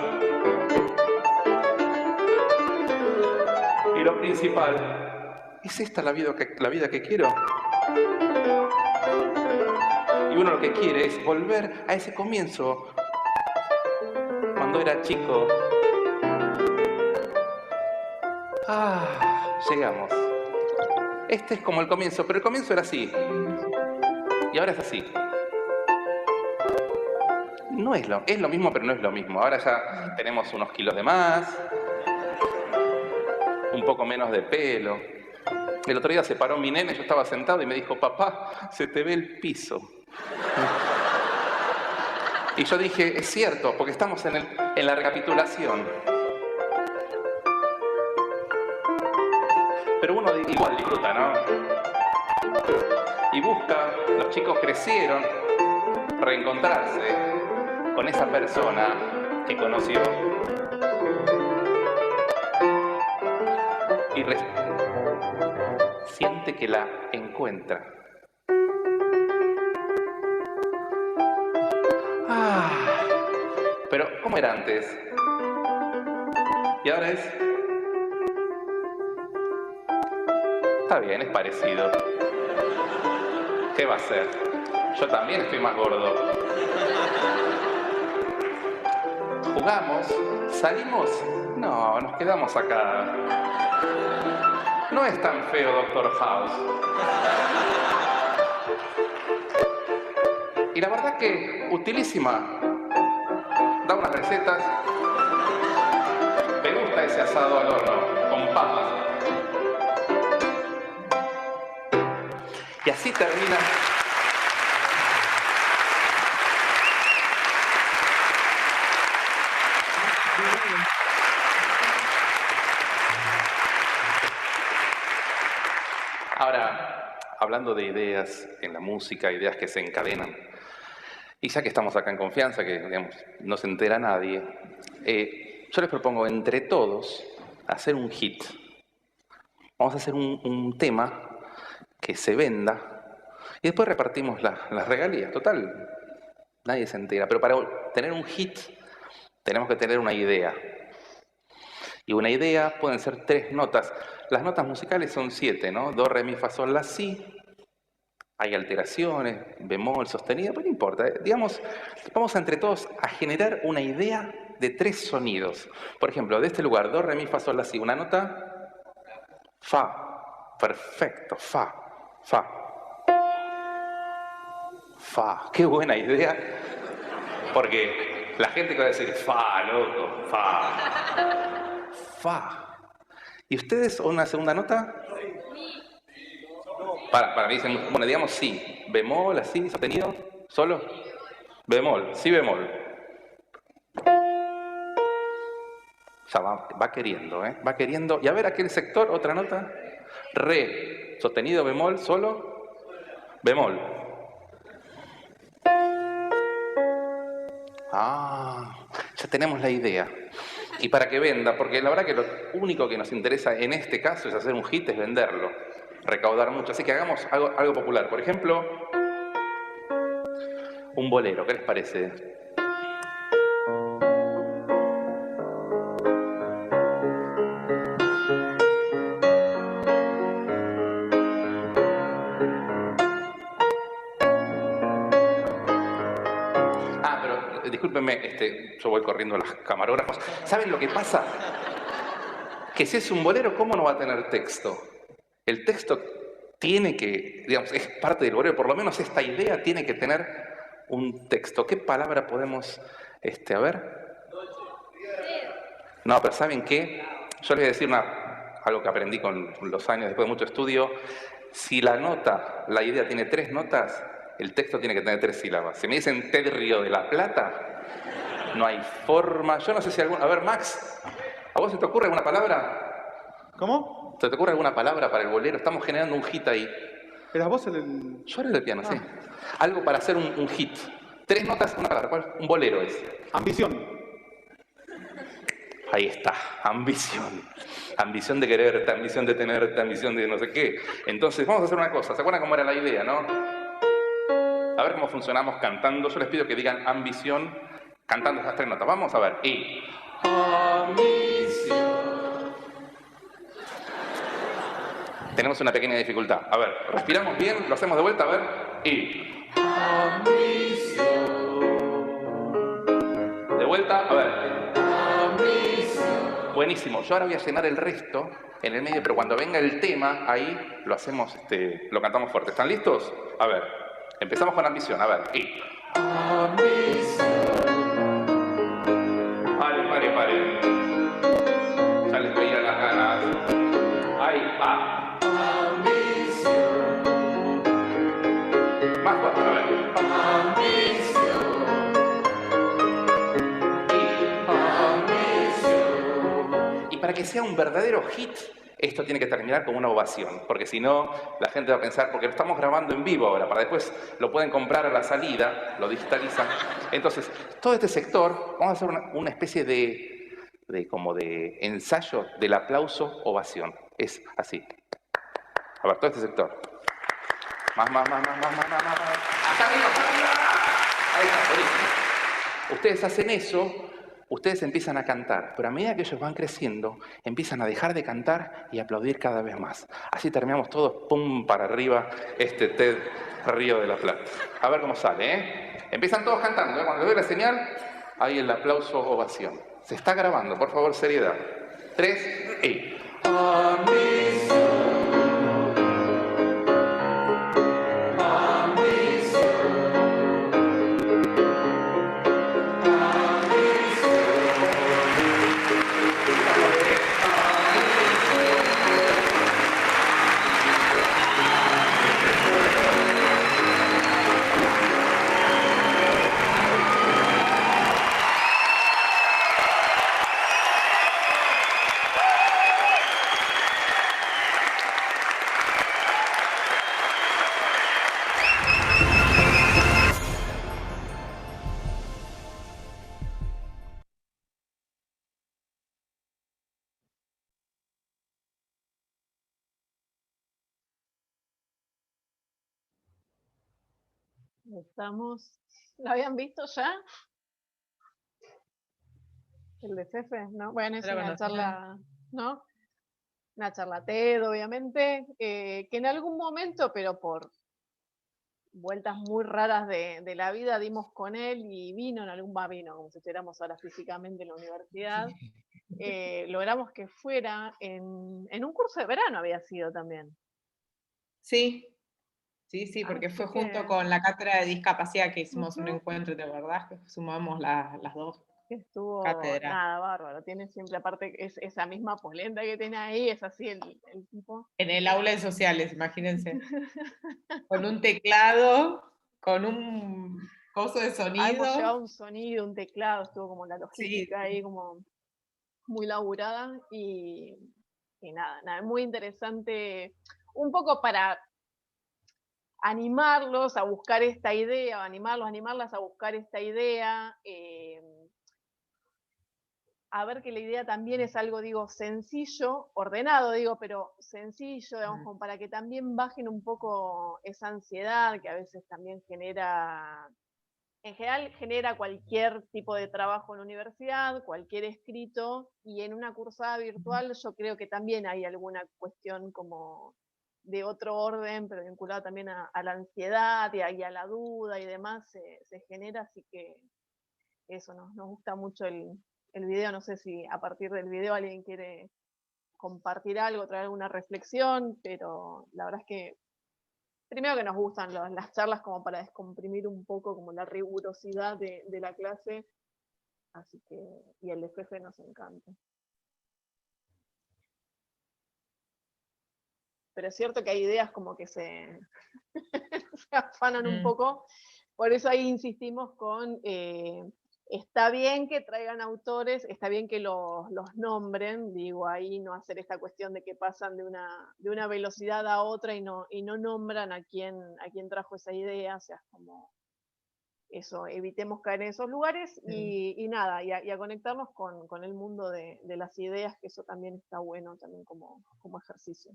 y lo principal, ¿es esta la vida que quiero? Y uno lo que quiere es volver a ese comienzo cuando era chico. Llegamos. Este es como el comienzo, pero el comienzo era así. Y ahora es así. No es lo mismo, pero no es lo mismo. Ahora ya tenemos unos kilos de más, un poco menos de pelo. El otro día se paró mi nene, yo estaba sentado y me dijo, papá, se te ve el piso. Y yo dije, es cierto, porque estamos en la recapitulación. Pero uno igual disfruta, ¿no? Y busca, los chicos crecieron, reencontrarse con esa persona que conoció. Y siente que la encuentra. Pero, ¿cómo era antes? Y ahora es... Está bien, es parecido. ¿Qué va a ser? Yo también estoy más gordo. ¿Jugamos? ¿Salimos? No, nos quedamos acá. No es tan feo, Doctor House. Y la verdad que utilísima. Da unas recetas. Me gusta ese asado al horno, con papas. Y así termina. Ahora, hablando de ideas en la música, ideas que se encadenan, y ya que estamos acá en confianza, que digamos, no se entera nadie, yo les propongo entre todos hacer un hit. Vamos a hacer un tema que se venda y después repartimos las regalías. Total, nadie se entera. Pero para tener un hit tenemos que tener una idea. Y una idea pueden ser 3 notas. Las notas musicales son 7, ¿no? Do, re, mi, fa, sol, la, si. Hay alteraciones, bemol, sostenido, pero no importa. Digamos, vamos entre todos a generar una idea de 3 sonidos. Por ejemplo, de este lugar, do, re, mi, fa, sol, la, si. Una nota, fa. Perfecto, fa, fa. Fa. Qué buena idea. Porque la gente que va a decir, fa, loco, fa. Fa. ¿Y ustedes una segunda nota? Para mí dicen, bueno, digamos sí. Bemol, así, sostenido, solo. Bemol, sí bemol. Ya va queriendo, ¿eh? Va queriendo. Y a ver, aquel sector, otra nota. Re, sostenido, bemol, solo. Bemol. Ya tenemos la idea. Y para que venda, porque la verdad que lo único que nos interesa en este caso es hacer un hit, es venderlo. Recaudar mucho. Así que hagamos algo popular. Por ejemplo, un bolero. ¿Qué les parece? Pero discúlpenme, yo voy corriendo a los camarógrafos. ¿Saben lo que pasa? Que si es un bolero, ¿cómo no va a tener texto? El texto tiene que, digamos, es parte del bolero, por lo menos esta idea tiene que tener un texto. ¿Qué palabra podemos, a ver? No, pero ¿saben qué? Yo les voy a decir algo que aprendí con los años, después de mucho estudio. Si la idea tiene 3 notas, el texto tiene que tener 3 sílabas. Si me dicen Ted Río de la Plata, no hay forma. Yo no sé si a ver, Max, ¿a vos se te ocurre alguna palabra? ¿Cómo? ¿Se te ocurre alguna palabra para el bolero? Estamos generando un hit ahí. ¿Eras vos el...? Yo era el del piano, sí. Algo para hacer un hit. 3 notas, una palabra. ¿Cuál? Un bolero es. Ambición. Ahí está. Ambición. Ambición de quererte, ambición de tenerte, ambición de no sé qué. Entonces, vamos a hacer una cosa. ¿Se acuerdan cómo era la idea, no? A ver cómo funcionamos cantando. Yo les pido que digan ambición cantando esas 3 notas. Vamos a ver. Y... ambición. Tenemos una pequeña dificultad. A ver, respiramos bien, lo hacemos de vuelta, a ver. Y... ambición. De vuelta, a ver. buenísimo. Yo ahora voy a llenar el resto en el medio, pero cuando venga el tema, ahí lo hacemos, lo cantamos fuerte. ¿Están listos? A ver, empezamos con ambición. A ver, y... Pare. Ya les veía las ganas. Ahí va. Más fuerte, a ver. Y para que sea un verdadero hit, esto tiene que terminar con una ovación, porque si no, la gente va a pensar, porque lo estamos grabando en vivo ahora, para después lo pueden comprar a la salida, lo digitalizan. Entonces, todo este sector, vamos a hacer una especie como de ensayo del aplauso ovación. Es así. A ver, todo este sector. Más. Hasta arriba. Ahí está, buenísimo. Ustedes hacen eso, ustedes empiezan a cantar, pero a medida que ellos van creciendo, empiezan a dejar de cantar y aplaudir cada vez más. Así terminamos todos, pum, para arriba, TED Río de la Plata. A ver cómo sale, ¿eh? Empiezan todos cantando, ¿eh? Cuando les doy la señal, ahí el aplauso ovación. Se está grabando, por favor, seriedad. 3 y... Estamos. ¿Lo habían visto ya? El de Fefe, ¿no? Bueno, es Lo una conocía. charla, ¿no? Una charla TED, obviamente, que en algún momento, pero por vueltas muy raras de la vida, dimos con él y vino en algún vino, como si estuviéramos ahora físicamente en la universidad. Logramos que fuera en un curso de verano, había sido también. Sí, porque Así fue junto que- con la cátedra de discapacidad que hicimos un Ujú. encuentro, ¿de verdad? Que sumamos las dos Que estuvo cátedras. nada bárbaro. Tiene siempre, aparte, esa misma polenta que tiene ahí, es así el tipo. En el aula de sociales, imagínense. Con un teclado, con un coso de Hemos sonido. llevado un sonido, un teclado, estuvo como la Sí, logística ahí como muy laburada y nada, muy interesante, un poco para animarlos a buscar esta idea, animarlas a buscar esta idea, a ver que la idea también es algo, digo, sencillo, ordenado, digo, pero sencillo, digamos, como para que también bajen un poco esa ansiedad que a veces también genera, en general genera cualquier tipo de trabajo en la universidad, cualquier escrito, y en una cursada virtual yo creo que también hay alguna cuestión como de otro orden, pero vinculada también a la ansiedad y a la duda y demás, se genera, así que eso, nos gusta mucho el video, no sé si a partir del video alguien quiere compartir algo, traer alguna reflexión, pero la verdad es que primero que nos gustan las charlas como para descomprimir un poco como la rigurosidad de la clase, así que, y el FF nos encanta. Pero es cierto que hay ideas como que se afanan un poco, por eso ahí insistimos con, está bien que traigan autores, está bien que los nombren, digo, ahí no hacer esta cuestión de que pasan de una velocidad a otra y no nombran a quién trajo esa idea, o sea, es como eso, evitemos caer en esos lugares y nada, y a conectarnos con el mundo de las ideas, que eso también está bueno también como ejercicio.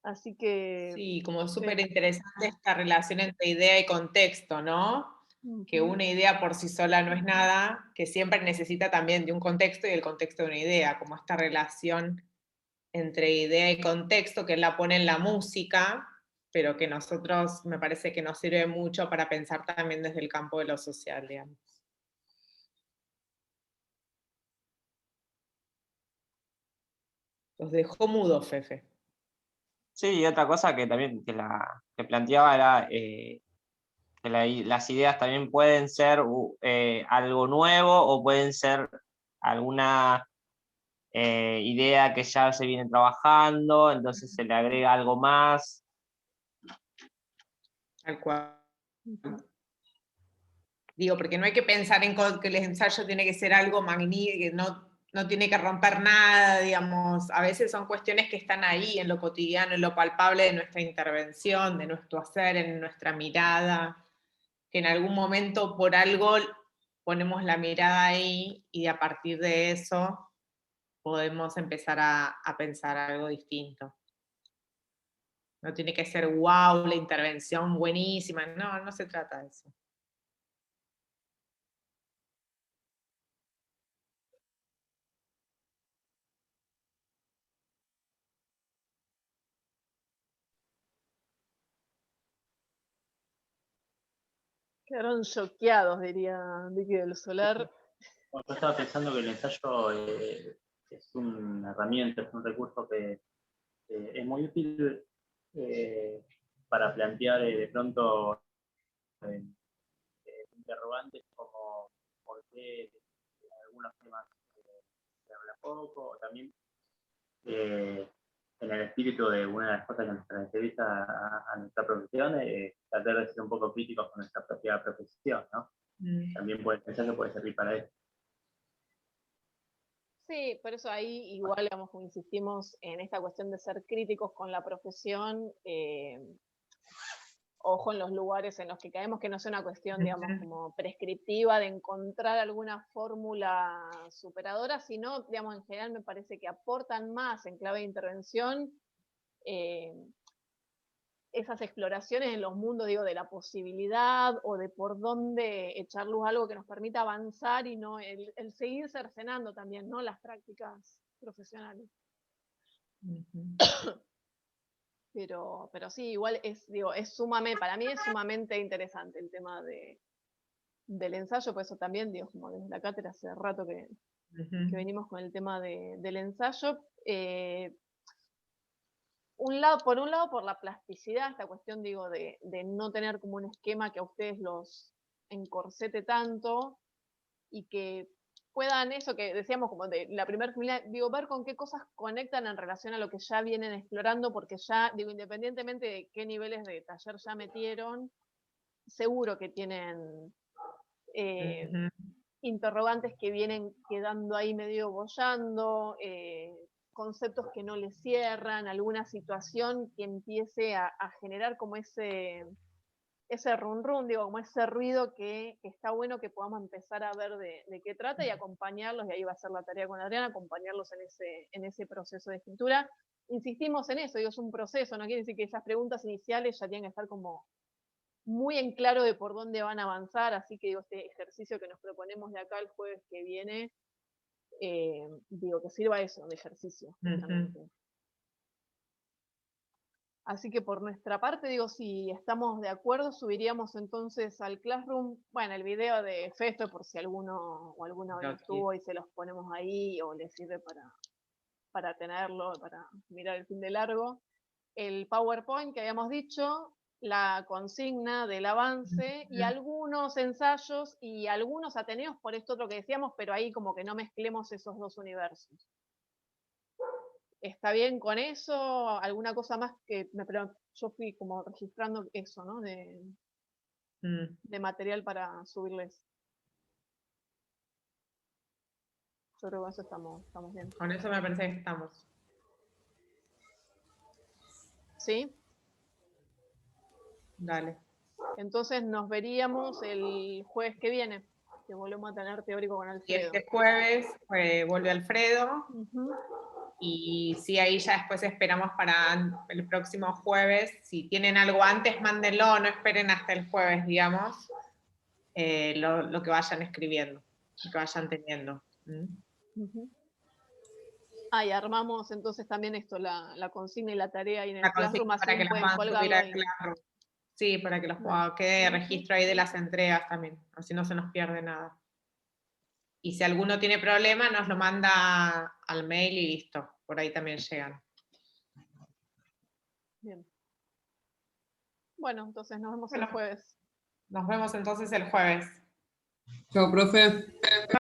Así que... Sí, como súper interesante esta relación entre idea y contexto, ¿no? Que una idea por sí sola no es nada, que siempre necesita también de un contexto y el contexto de una idea, como esta relación entre idea y contexto, que él la pone en la música, pero que nosotros me parece que nos sirve mucho para pensar también desde el campo de lo social, digamos. Los dejó mudos, Fefe. Sí, y otra cosa que también que planteaba era que las ideas también pueden ser algo nuevo o pueden ser alguna idea que ya se viene trabajando, entonces se le agrega algo más. Tal cual. Digo, porque no hay que pensar en que el ensayo tiene que ser algo magnífico, que no tiene que romper nada, digamos. A veces son cuestiones que están ahí, en lo cotidiano, en lo palpable de nuestra intervención, de nuestro hacer, en nuestra mirada, que en algún momento por algo ponemos la mirada ahí y a partir de eso podemos empezar a pensar algo distinto. No tiene que ser wow, la intervención buenísima, no se trata de eso. Quedaron choqueados, diría Vicky del Solar. Bueno, yo estaba pensando que el ensayo es una herramienta, es un recurso que es muy útil para plantear de pronto interrogantes como por qué algunos temas se habla poco, o también en el espíritu de una de las cosas que nos caracteriza a nuestra profesión, tratar de ser un poco críticos con nuestra propia profesión, ¿no? También el ensayo puede servir para eso. Sí, por eso ahí igual, digamos, como insistimos en esta cuestión de ser críticos con la profesión, ojo en los lugares en los que caemos, que no sea una cuestión, digamos, como prescriptiva de encontrar alguna fórmula superadora, sino, digamos, en general me parece que aportan más en clave de intervención esas exploraciones en los mundos, digo, de la posibilidad o de por dónde echar luz a algo que nos permita avanzar y no el seguir cercenando también, ¿no? Las prácticas profesionales. Pero sí, igual para mí es sumamente interesante el tema del ensayo, por eso también, digo, como desde la cátedra hace rato que venimos con el tema del ensayo. Por un lado, por la plasticidad, esta cuestión, digo, de no tener como un esquema que a ustedes los encorsete tanto y que puedan eso que decíamos como de la primera familia, digo, ver con qué cosas conectan en relación a lo que ya vienen explorando, porque ya, digo, independientemente de qué niveles de taller ya metieron, seguro que tienen interrogantes que vienen quedando ahí medio boyando, conceptos que no les cierran, alguna situación que empiece a generar como ese run run, digo, como ese ruido que está bueno que podamos empezar a ver de qué trata y acompañarlos, y ahí va a ser la tarea con Adriana, acompañarlos en ese proceso de escritura. Insistimos en eso, digo, es un proceso, no quiere decir que esas preguntas iniciales ya tienen que estar como muy en claro de por dónde van a avanzar, así que digo, este ejercicio que nos proponemos de acá el jueves que viene, digo, que sirva eso de ejercicio, justamente. Así que por nuestra parte, digo, si estamos de acuerdo, subiríamos entonces al Classroom, bueno, el video de Festo, por si alguno o alguna vez estuvo y se los ponemos ahí o les sirve para tenerlo, para mirar el fin de largo. El PowerPoint que habíamos dicho, la consigna del avance y algunos ensayos y algunos ateneos por esto otro que decíamos, pero ahí como que no mezclemos esos dos universos. ¿Está bien con eso? ¿Alguna cosa más pero yo fui como registrando eso, ¿no? De material para subirles. Yo creo que con eso estamos bien. Con eso me parece que estamos. ¿Sí? Dale. Entonces nos veríamos el jueves que viene, que volvemos a tener teórico con Alfredo. Y este jueves vuelve Alfredo. Y sí, ahí ya después esperamos para el próximo jueves. Si tienen algo antes, mándenlo, no esperen hasta el jueves, digamos, lo que vayan escribiendo, lo que vayan teniendo. Y armamos entonces también esto, la consigna y la tarea ahí en el Classroom, así para que pueden las puedan subir colgarlo al ahí. Classroom. Sí, para que los quede registro ahí de las entregas también, así no se nos pierde nada. Y si alguno tiene problema, nos lo manda al mail y listo. por ahí también llegan. Bien. Bueno, entonces nos vemos el Bueno. jueves. Nos vemos entonces el jueves. Chao, profe.